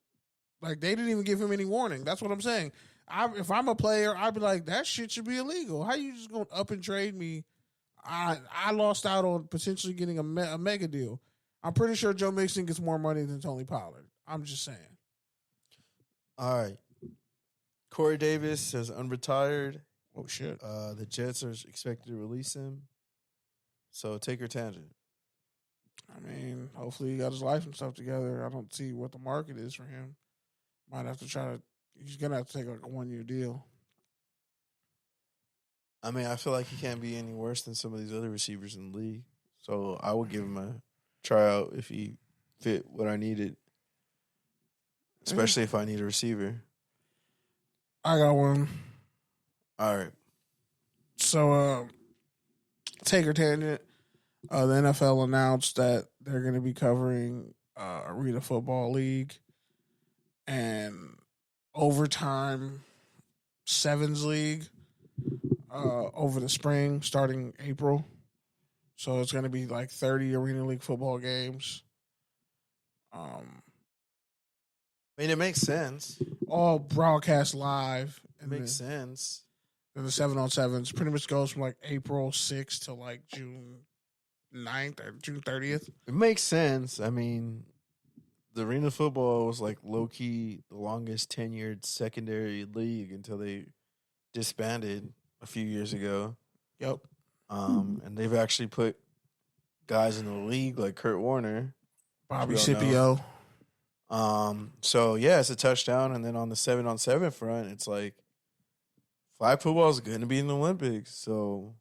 They didn't even give him any warning. That's what I'm saying. If I'm a player, I'd be like, that shit should be illegal. How you just going to up and trade me? I lost out on potentially getting a mega deal. I'm pretty sure Joe Mixon gets more money than Tony Pollard. I'm just saying. All right. Corey Davis has unretired. Oh, shit. The Jets are expected to release him. So take your tangent. I mean, hopefully he got his life and stuff together. I don't see what the market is for him. Might have to he's going to have to take a 1-year deal. I mean, I feel like he can't be any worse than some of these other receivers in the league. So I would give him a tryout if he fit what I needed, especially if I need a receiver. I got one. All right. So, take your tangent. The NFL announced that they're going to be covering Arena Football League and Overtime Sevens League over the spring, starting April. So it's going to be 30 Arena League football games. I mean, it makes sense. All broadcast live. It makes sense. Then the 7-on-7s pretty much goes from like April 6th to like June 9th or June 30th. It makes sense. I mean, the arena football was like low key the longest tenured secondary league until they disbanded a few years ago. Yep. And they've actually put guys in the league like Kurt Warner, Bobby we all know. Scipio. So yeah, it's a touchdown, and then on the 7-on-7 front, it's like flag football is going to be in the Olympics, so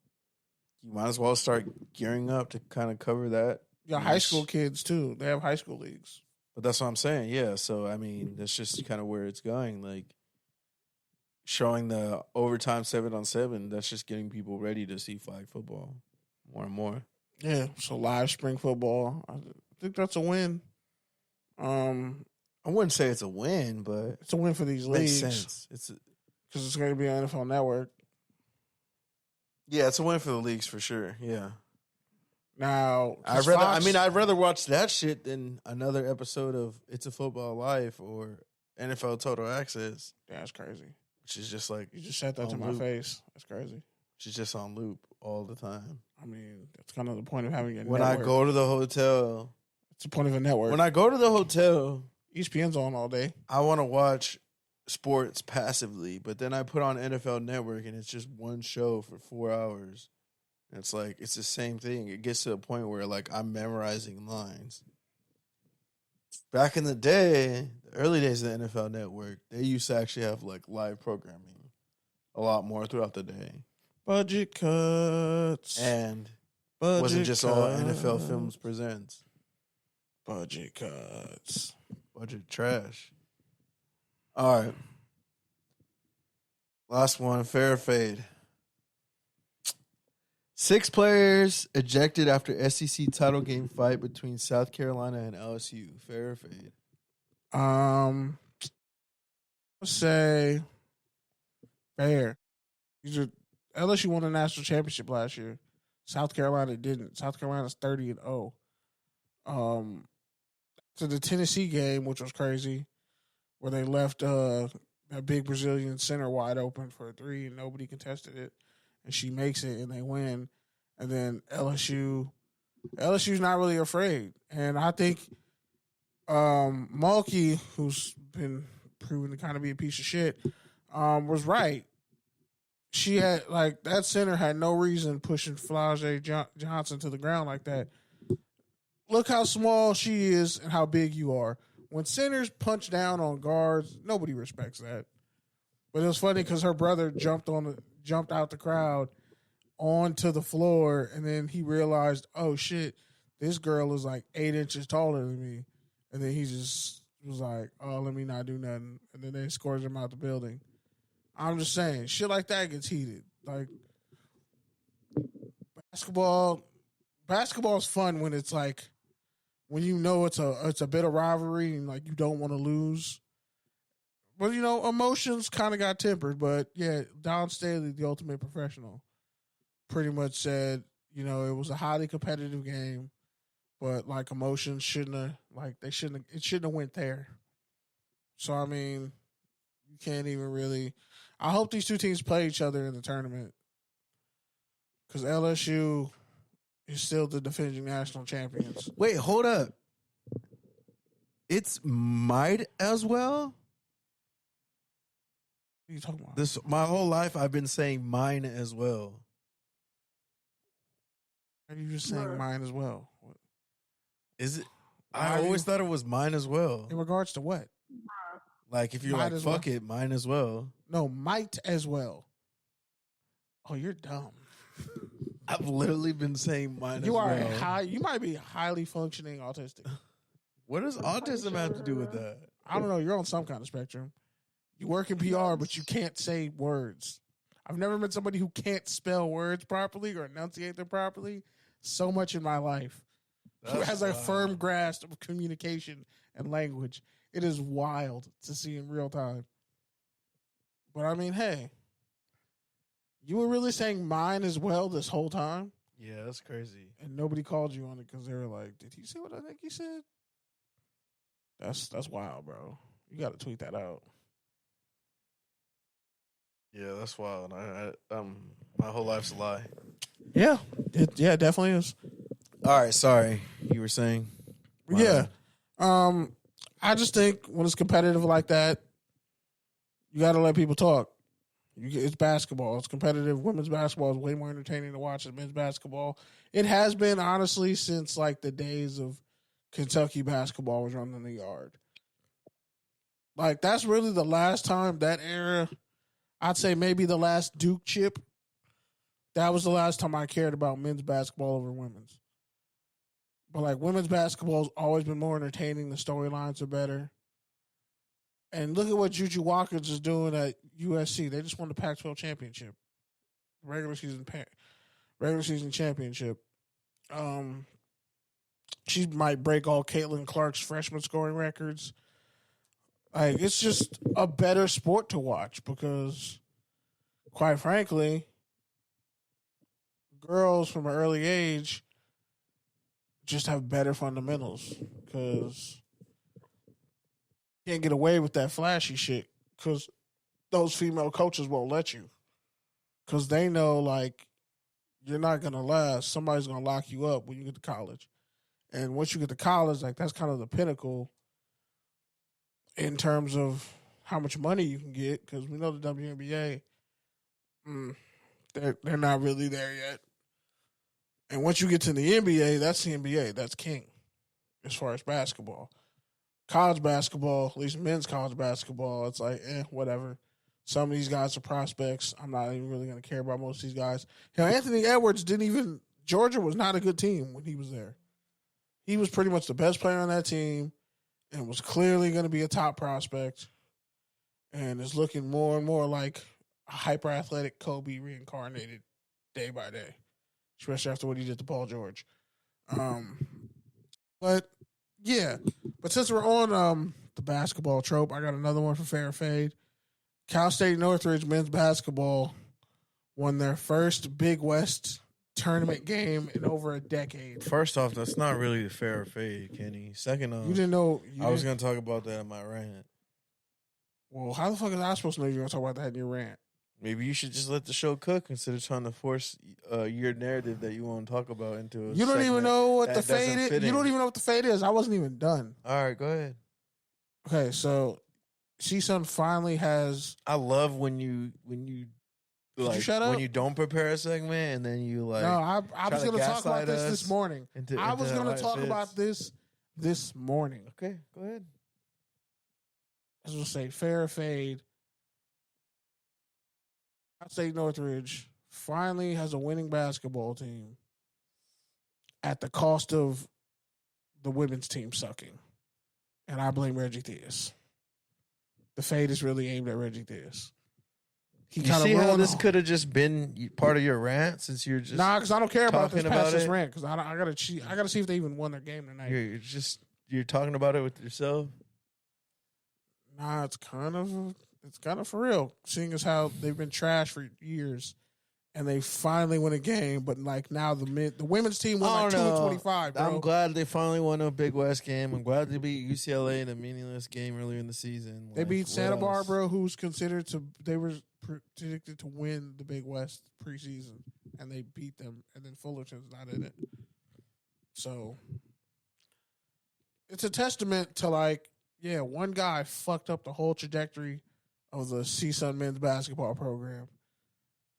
you might as well start gearing up to kind of cover that. Yeah, high school kids too. They have high school leagues. But that's what I'm saying. Yeah, so I mean, that's just kind of where it's going. Like showing the overtime 7-on-7, that's just getting people ready to see flag football more and more. Yeah, so live spring football. I think that's a win. I wouldn't say it's a win, but it's a win for these it makes leagues. sense. Because it's going to be on NFL Network. Yeah, it's a win for the leagues for sure. Yeah. Now, I'd rather watch that shit than another episode of It's a Football Life or NFL Total Access. Yeah, that's crazy. Which is just like you just said that to my face. That's crazy. Which is just on loop all the time. I mean, that's kind of the point of having a when network. I go to the hotel, it's the point of a network. When I go to the hotel, ESPN's on all day. I want to watch sports passively, but then I put on NFL Network and it's just one show for 4 hours. And it's like, it's the same thing. It gets to a point where like I'm memorizing lines. Back in the day, the early days of the NFL Network, they used to actually have like live programming a lot more throughout the day. Budget cuts. And budget wasn't just cuts. all NFL Films Presents. Budget cuts. Budget trash. All right. Last one, fair or fade. 6 players ejected after SEC title game fight between South Carolina and LSU. Fair or fade? Let's say fair. LSU won a national championship last year. South Carolina didn't. South Carolina's 30-0. To the Tennessee game, which was crazy, where they left that big Brazilian center wide open for a 3 and nobody contested it, and she makes it and they win. And then LSU's not really afraid, and I think Mulkey, who's been proven to kind of be a piece of shit, was right. She had that center had no reason pushing Flajay Johnson to the ground like that. Look how small she is and how big you are. When centers punch down on guards, nobody respects that. But it was funny because her brother jumped out the crowd onto the floor, and then he realized, oh shit, this girl is like 8 inches taller than me. And then he just was like, oh, let me not do nothing. And then they escorted him out the building. I'm just saying, shit like that gets heated. Like basketball is fun when it's like, when you know it's a bit of rivalry and like you don't want to lose. But emotions kind of got tempered. But yeah, Don Staley, the ultimate professional, pretty much said, it was a highly competitive game, but like emotions shouldn't have went there. So I mean, you can't even really. I hope these two teams play each other in the tournament because LSU is still the defending national champions. Wait, hold up. It's might as well? What are you talking about? My whole life I've been saying mine as well. Are you just saying mine as well? What? Is it? I always thought it was mine as well. In regards to what? Like if you're might like, fuck it, mine as well. No, might as well. Oh, you're dumb. I've literally been saying mine you as are well. You might be highly functioning autistic. What does autism have to do with that? I don't know. You're on some kind of spectrum. You work in PR, but you can't say words. I've never met somebody who can't spell words properly or enunciate them properly so much in my life. Who has a firm grasp of communication and language. It is wild to see in real time. But I mean, hey, you were really saying mine as well this whole time? Yeah, that's crazy. And nobody called you on it because they were like, did he say what I think he said? That's wild, bro. You got to tweet that out. Yeah, that's wild. My whole life's a lie. Yeah, it definitely is. All right, sorry. You were saying? Yeah. I just think when it's competitive like that, you got to let people talk. It's basketball. It's competitive. Women's basketball is way more entertaining to watch than men's basketball. It has been, honestly, since like the days of Kentucky basketball was running the yard. Like, that's really the last time that era, I'd say maybe the last Duke chip. That was the last time I cared about men's basketball over women's. But, like, women's basketball has always been more entertaining. The storylines are better. And look at what Juju Watkins is doing at USC. They just won the Pac-12 championship, regular season championship. She might break all Caitlin Clark's freshman scoring records. Like, it's just a better sport to watch because, quite frankly, girls from an early age just have better fundamentals because you can't get away with that flashy shit because those female coaches won't let you because they know, like, you're not going to last. Somebody's going to lock you up when you get to college. And once you get to college, like, that's kind of the pinnacle in terms of how much money you can get, because we know the WNBA, they're not really there yet. And once you get to the NBA, that's the NBA. That's king as far as basketball. College basketball, at least men's college basketball, it's like, whatever. Some of these guys are prospects. I'm not even really going to care about most of these guys. Anthony Edwards Georgia was not a good team when he was there. He was pretty much the best player on that team and was clearly going to be a top prospect and is looking more and more like a hyper-athletic Kobe reincarnated day by day, especially after what he did to Paul George. But since we're on the basketball trope, I got another one for Fair or Fade. Cal State Northridge men's basketball won their first Big West tournament game in over a decade. First off, that's not really the fair or fade, Kenny. Second off, you didn't know. I was going to talk about that in my rant. Well, how the fuck is I supposed to know you're going to talk about that in your rant? Maybe you should just let the show cook instead of trying to force your narrative that you want to talk about into a You don't even know what the fade is. You don't even know what the fade is. I wasn't even done. All right, go ahead. Okay, so CSUN finally has. I love when you like you shut up? when you don't prepare a segment and then you like. No, I was going to talk about this morning. I was going to talk about this morning. Okay, go ahead. I was going to say Fair or Fade. Cal State Northridge finally has a winning basketball team at the cost of the women's team sucking. And I blame Reggie Theus. The fade is really aimed at Reggie Theus. You see how this could have just been part of your rant since you're just because I don't care about this past this it? rant because I gotta see if they even won their game tonight. You're talking about it with yourself. Nah, it's kind of for real. Seeing as how they've been trash for years, and they finally win a game, but like now the women's team won like 2-25. Bro. I'm glad they finally won a Big West game. I'm glad they beat UCLA in a meaningless game earlier in the season. They beat Santa Barbara, who's they were predicted to win the Big West preseason, and they beat them. And then Fullerton's not in it, so it's a testament to one guy fucked up the whole trajectory of the CSUN men's basketball program.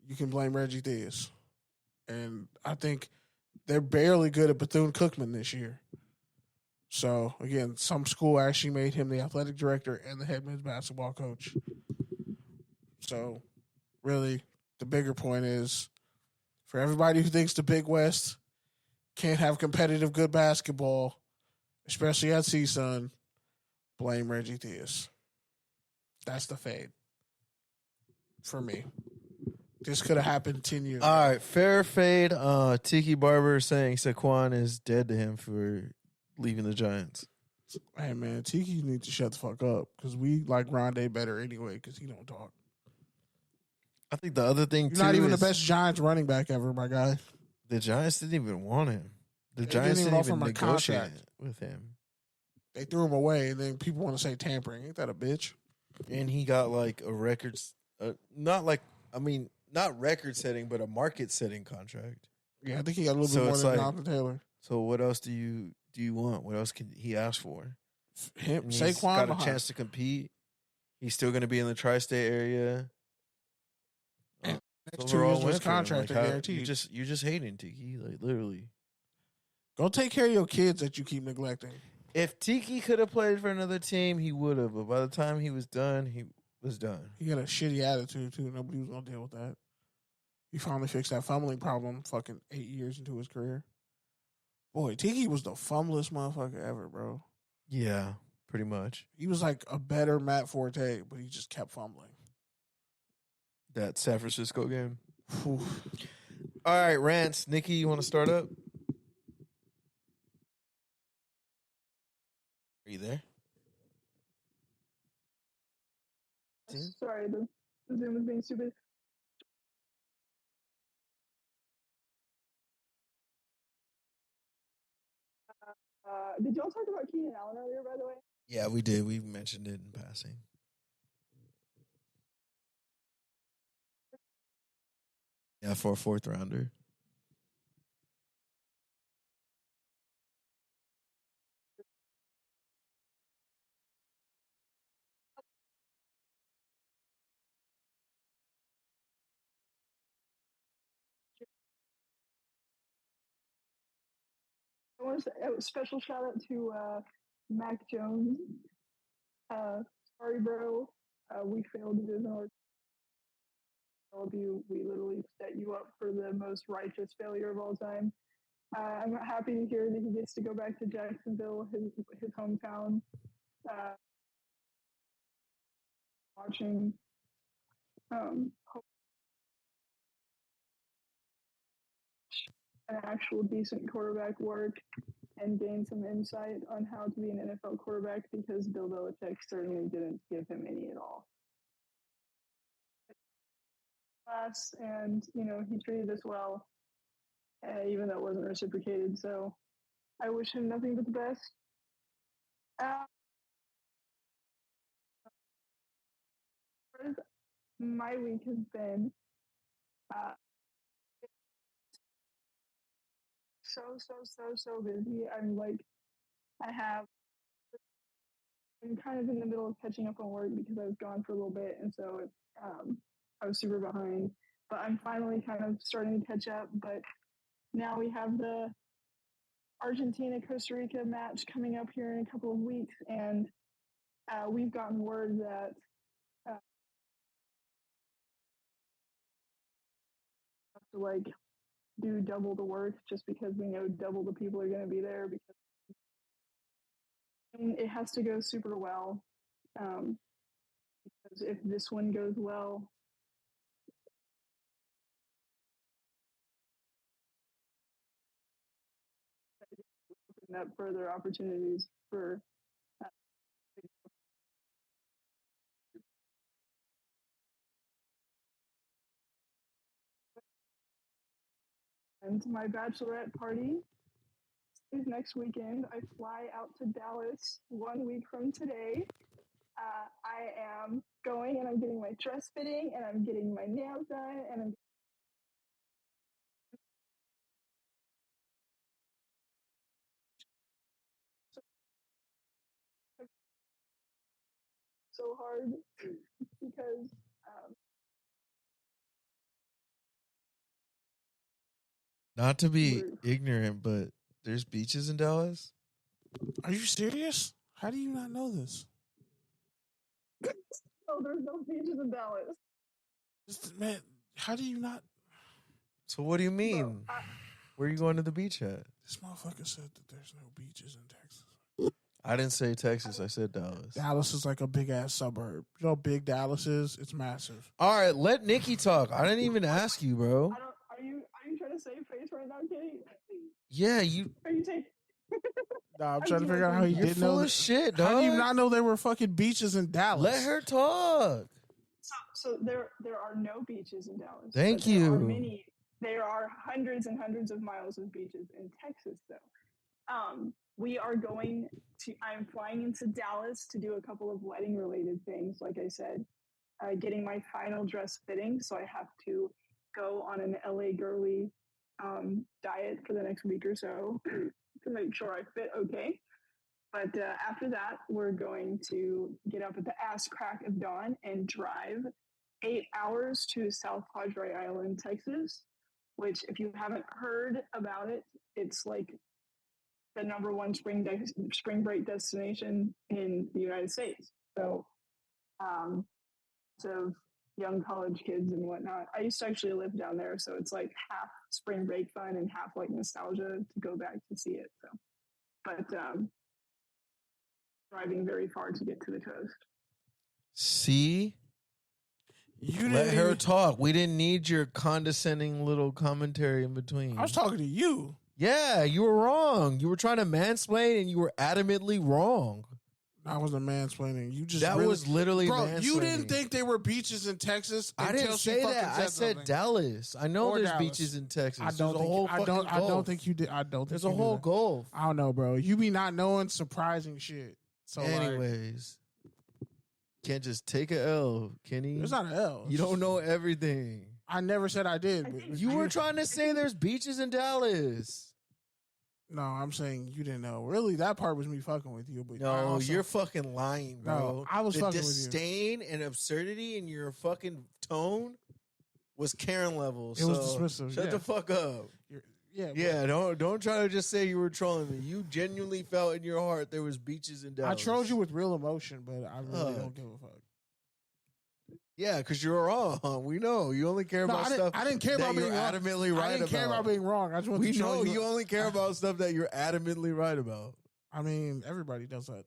You can blame Reggie Theus. And I think they're barely good at Bethune-Cookman this year. So, again, some school actually made him the athletic director and the head men's basketball coach. So, really, the bigger point is, for everybody who thinks the Big West can't have competitive good basketball, especially at CSUN, blame Reggie Theus. That's the fade. For me. This could have happened 10 years ago. All right, fair fade. Tiki Barber saying Saquon is dead to him for leaving the Giants. Hey, man, Tiki needs to shut the fuck up because we like Rondé better anyway because he don't talk. I think the other thing, You're not even the best Giants running back ever, my guy. The Giants didn't even want him. The Giants didn't even negotiate with him. They threw him away, and then people want to say tampering. Ain't that a bitch? And he got like a record not like not record setting, but a market setting contract. Yeah, I think he got a little So bit more it's than like- Jonathan Taylor. So what else do you want? What else can he ask for? Him, And he's Saquon got a behind. chance to compete. He's still going to be in the tri-state area. And It's next 2 overall years of win his for him. contract are Like, guaranteed. you're just hating Tiki, like literally. Go take care of your kids that you keep neglecting. If Tiki could have played for another team, he would have. But by the time he was done, he was done. He got a shitty attitude too. Nobody was gonna deal with that. He finally fixed that fumbling problem. Fucking 8 years into his career. Boy, Tiki was the fumblest motherfucker ever, bro. Yeah, pretty much. He was like a better Matt Forte, but he just kept fumbling. That San Francisco game. Whew. All right, Rance. Nikki, you want to start up? Are you there? Sorry, the Zoom is being stupid. Did y'all talk about Keenan Allen earlier, by the way? Yeah, we did. We mentioned it in passing. Yeah, for a 4th rounder. I want to say a special shout out to Mac Jones. Sorry, bro. We failed divisional. All of you, we literally set you up for the most righteous failure of all time. I'm happy to hear that he gets to go back to Jacksonville, his hometown. Watching an actual decent quarterback work and gain some insight on how to be an NFL quarterback because Bill Belichick certainly didn't give him any at all. And, he treated us well, even though it wasn't reciprocated. So I wish him nothing but the best. My week has been so busy. I'm kind of in the middle of catching up on work because I was gone for a little bit, and so I was super behind. But I'm finally kind of starting to catch up. But now we have the Argentina-Costa Rica match coming up here in a couple of weeks, and we've gotten word that have to do double the work just because we know double the people are going to be there because it has to go super well. Because if this one goes well, open up further opportunities for. And my bachelorette party is next weekend. I fly out to Dallas 1 week from today. I am going and I'm getting my dress fitting and I'm getting my nails done and I'm so hard because Not to be ignorant, but there's beaches in Dallas. Are you serious? How do you not know this? there's no beaches in Dallas. Man, how do you not? So what do you mean? Bro, Where are you going to the beach at? This motherfucker said that there's no beaches in Texas. I didn't say Texas. I said Dallas. Dallas is like a big ass suburb. You know how big Dallas is? It's massive. All right, let Nikki talk. I didn't even ask you, bro. Are you trying to save face right now, Kitty? Yeah, you. Are you taking? Nah, I'm trying to figure out how you You're didn't know. full of shit, dog. How do you not know there were fucking beaches in Dallas? Let her talk. So there are no beaches in Dallas. Thank There you. are many. There are hundreds and hundreds of miles of beaches in Texas, though. We are going to. I'm flying into Dallas to do a couple of wedding-related things, like I said. getting my final dress fitting, so I have to go on an LA girly diet for the next week or so to make sure I fit okay. But after that, we're going to get up at the ass crack of dawn and drive 8 hours to South Padre Island, Texas, which, if you haven't heard about it, it's like the number one spring break destination in the United States. So, so young college kids and whatnot. I used to actually live down there, so it's like half spring break fun and half like nostalgia to go back to see it. So, but driving very far to get to the coast. See? You Let didn't her even- talk. We didn't need your condescending little commentary in between. I was talking to you. Yeah, you were wrong. You were trying to mansplain and you were adamantly wrong. I wasn't mansplaining. You just That was literally bro. mansplaining. You didn't think there were beaches in Texas. I didn't until she say fucking that. I said something. Dallas. I know Or there's Dallas. beaches in Texas. I don't There's a think. whole I fucking don't. I Gulf. don't think you did. I don't. There's think a you knew whole that. Gulf. I don't know, bro. You be not knowing surprising shit. So Anyways, can't just take a L, Kenny. it's not an L. You don't know everything. I never said I did. But You were trying to say there's beaches in Dallas. No, I'm saying you didn't know. Really, that part was me fucking with you. But I No, also- you're fucking lying, bro. No, I was the fucking with you. disdain and absurdity in your fucking tone was Karen level. It was dismissive, Shut yeah. the fuck up. Yeah, Yeah, don't try to just say you were trolling me. You genuinely felt in your heart there was beaches in I Dallas. trolled you with real emotion, but I really Fuck. don't give a fuck. Yeah, because you're wrong. We know you only care No, about I stuff. didn't care that about you're being wrong. adamantly right I didn't care about being wrong. I just want We to show know you only care about stuff that you're adamantly right about. I mean, everybody does that.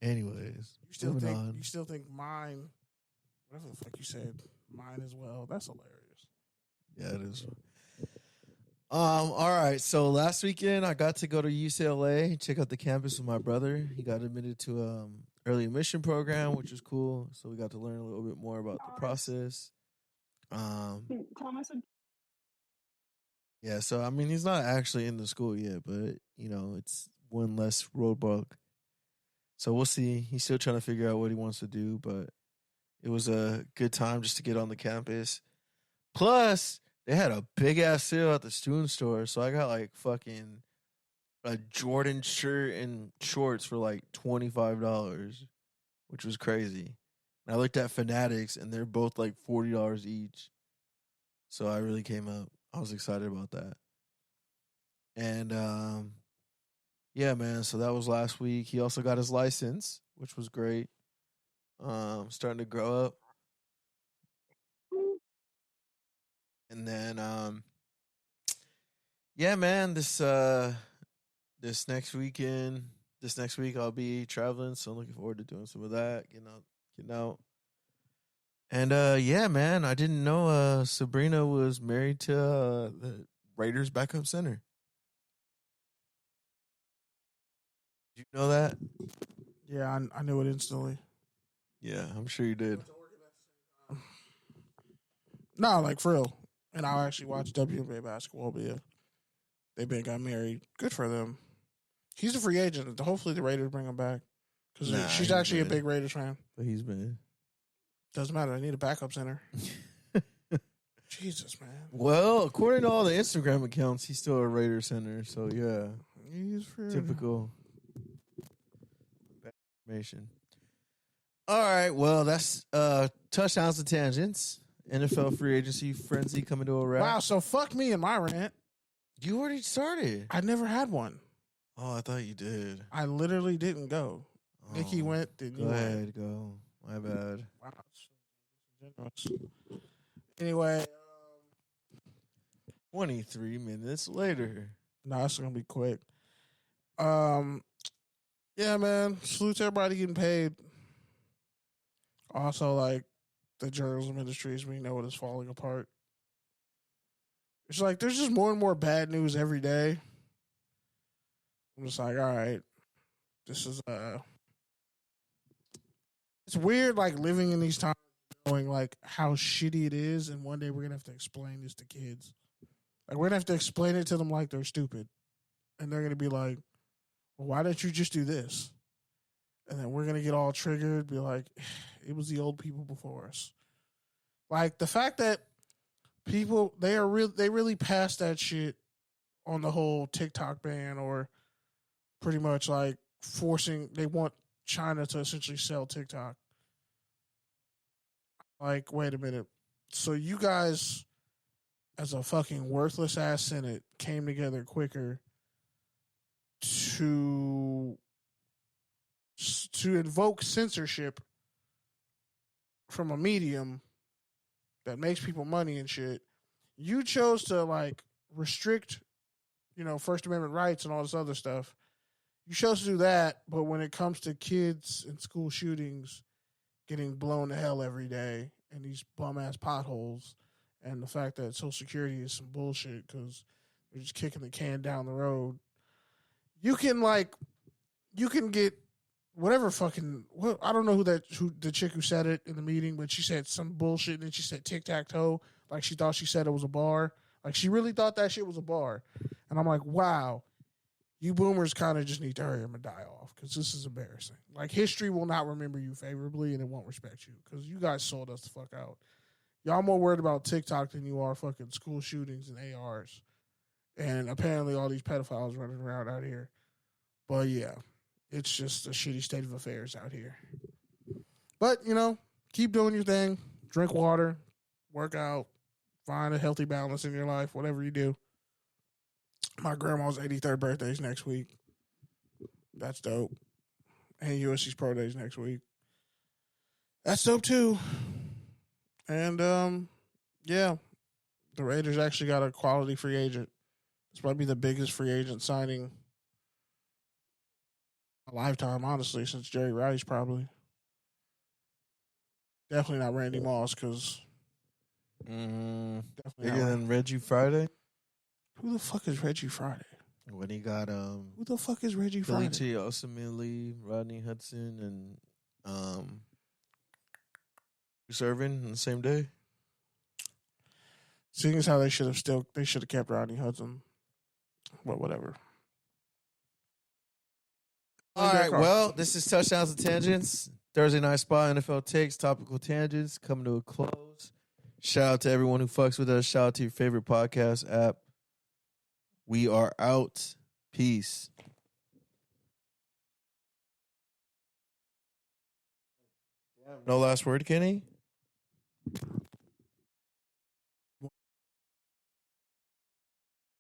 Anyways, You still moving think on. you still think mine, whatever the fuck you said, mine as well. That's hilarious. Yeah, it is. All right. So last weekend I got to go to UCLA, check out the campus with my brother. He got admitted to early admission program, which was cool. So we got to learn a little bit more about the process. Thomas, Yeah, so I mean he's not actually in the school yet, but you know, it's one less roadblock. So we'll see. He's still trying to figure out what he wants to do, but it was a good time just to get on the campus. Plus, they had a big ass sale at the student store, so I got like fucking a Jordan shirt and shorts for like $25, which was crazy. And I looked at Fanatics, and they're both like $40 each. So I really came up. I was excited about that. And yeah, man. So that was last week. He also got his license, which was great. Starting to grow up. And then, yeah, man, this next week I'll be traveling, so I'm looking forward to doing some of that, getting out. And yeah, man, I didn't know Sabrina was married to the Raiders backup center. Did you know that? Yeah, I knew it instantly. Yeah, I'm sure you did. No, like for real. And I'll actually watch WNBA basketball, but yeah, they got married. Good for them. He's a free agent. Hopefully the Raiders bring him back because Nah, she's he's actually a good. big Raiders fan. But he's been. Doesn't matter. I need a backup center. Jesus, man. Well, according to all the Instagram accounts, he's still a Raider center. So yeah, He's free. typical information. All right, well, that's touchdowns and tangents. NFL free agency frenzy coming to a wrap. Wow, so fuck me and my rant. You already started. I never had one. Oh, I thought you did. I literally didn't go. Nikki Oh, went. Then Go you went. ahead, go. My bad. Wow. Anyway, 23 minutes later. no, it's gonna be quick. Yeah, man. Salute to everybody getting paid. Also, like the journalism industries, we know it is falling apart. It's like there's just more and more bad news every day. I'm just like, all right, this is it's weird, like living in these times, knowing like how shitty it is, and one day we're gonna have to explain this to kids. Like we're gonna have to explain it to them like they're stupid, and they're gonna be like, well, "Why don't you just do this?" and then we're gonna get all triggered, be like, it was the old people before us. Like the fact that people they really passed that shit on the whole TikTok ban, or pretty much like they want China to essentially sell TikTok. Like, wait a minute. So you guys, as a fucking worthless ass Senate, came together quicker to invoke censorship from a medium that makes people money and shit. You chose to like restrict, First Amendment rights and all this other stuff. You chose to do that, but when it comes to kids and school shootings getting blown to hell every day and these bum ass potholes, and the fact that Social Security is some bullshit because they're just kicking the can down the road, you can get whatever fucking. Well, I don't know who the chick who said it in the meeting, but she said some bullshit and then she said tic tac toe, like she thought she said it was a bar, like she really thought that shit was a bar, and I'm like, wow. You boomers kind of just need to hurry up and die off because this is embarrassing. Like, history will not remember you favorably and it won't respect you because you guys sold us the fuck out. Y'all more worried about TikTok than you are fucking school shootings and ARs. And apparently all these pedophiles running around out here. But yeah, it's just a shitty state of affairs out here. But, keep doing your thing. Drink water. Work out. Find a healthy balance in your life, whatever you do. My grandma's 83rd birthday is next week. That's dope. And USC's Pro Days next week. That's dope too. And yeah, the Raiders actually got a quality free agent. This might be the biggest free agent signing a lifetime, honestly, since Jerry Rice probably. Definitely not Randy Moss because Bigger than Reggie Friday. Who the fuck is Reggie Friday? When he got Who the fuck is Reggie Friday? T. Osamili, Rodney Hudson, and serving on the same day. Seeing as how they should have kept Rodney Hudson. But whatever. All right, well, this is Touchdowns and Tangents. Thursday night spot, NFL takes, topical tangents coming to a close. Shout out to everyone who fucks with us. Shout out to your favorite podcast app. We are out. Peace. No last word, Kenny?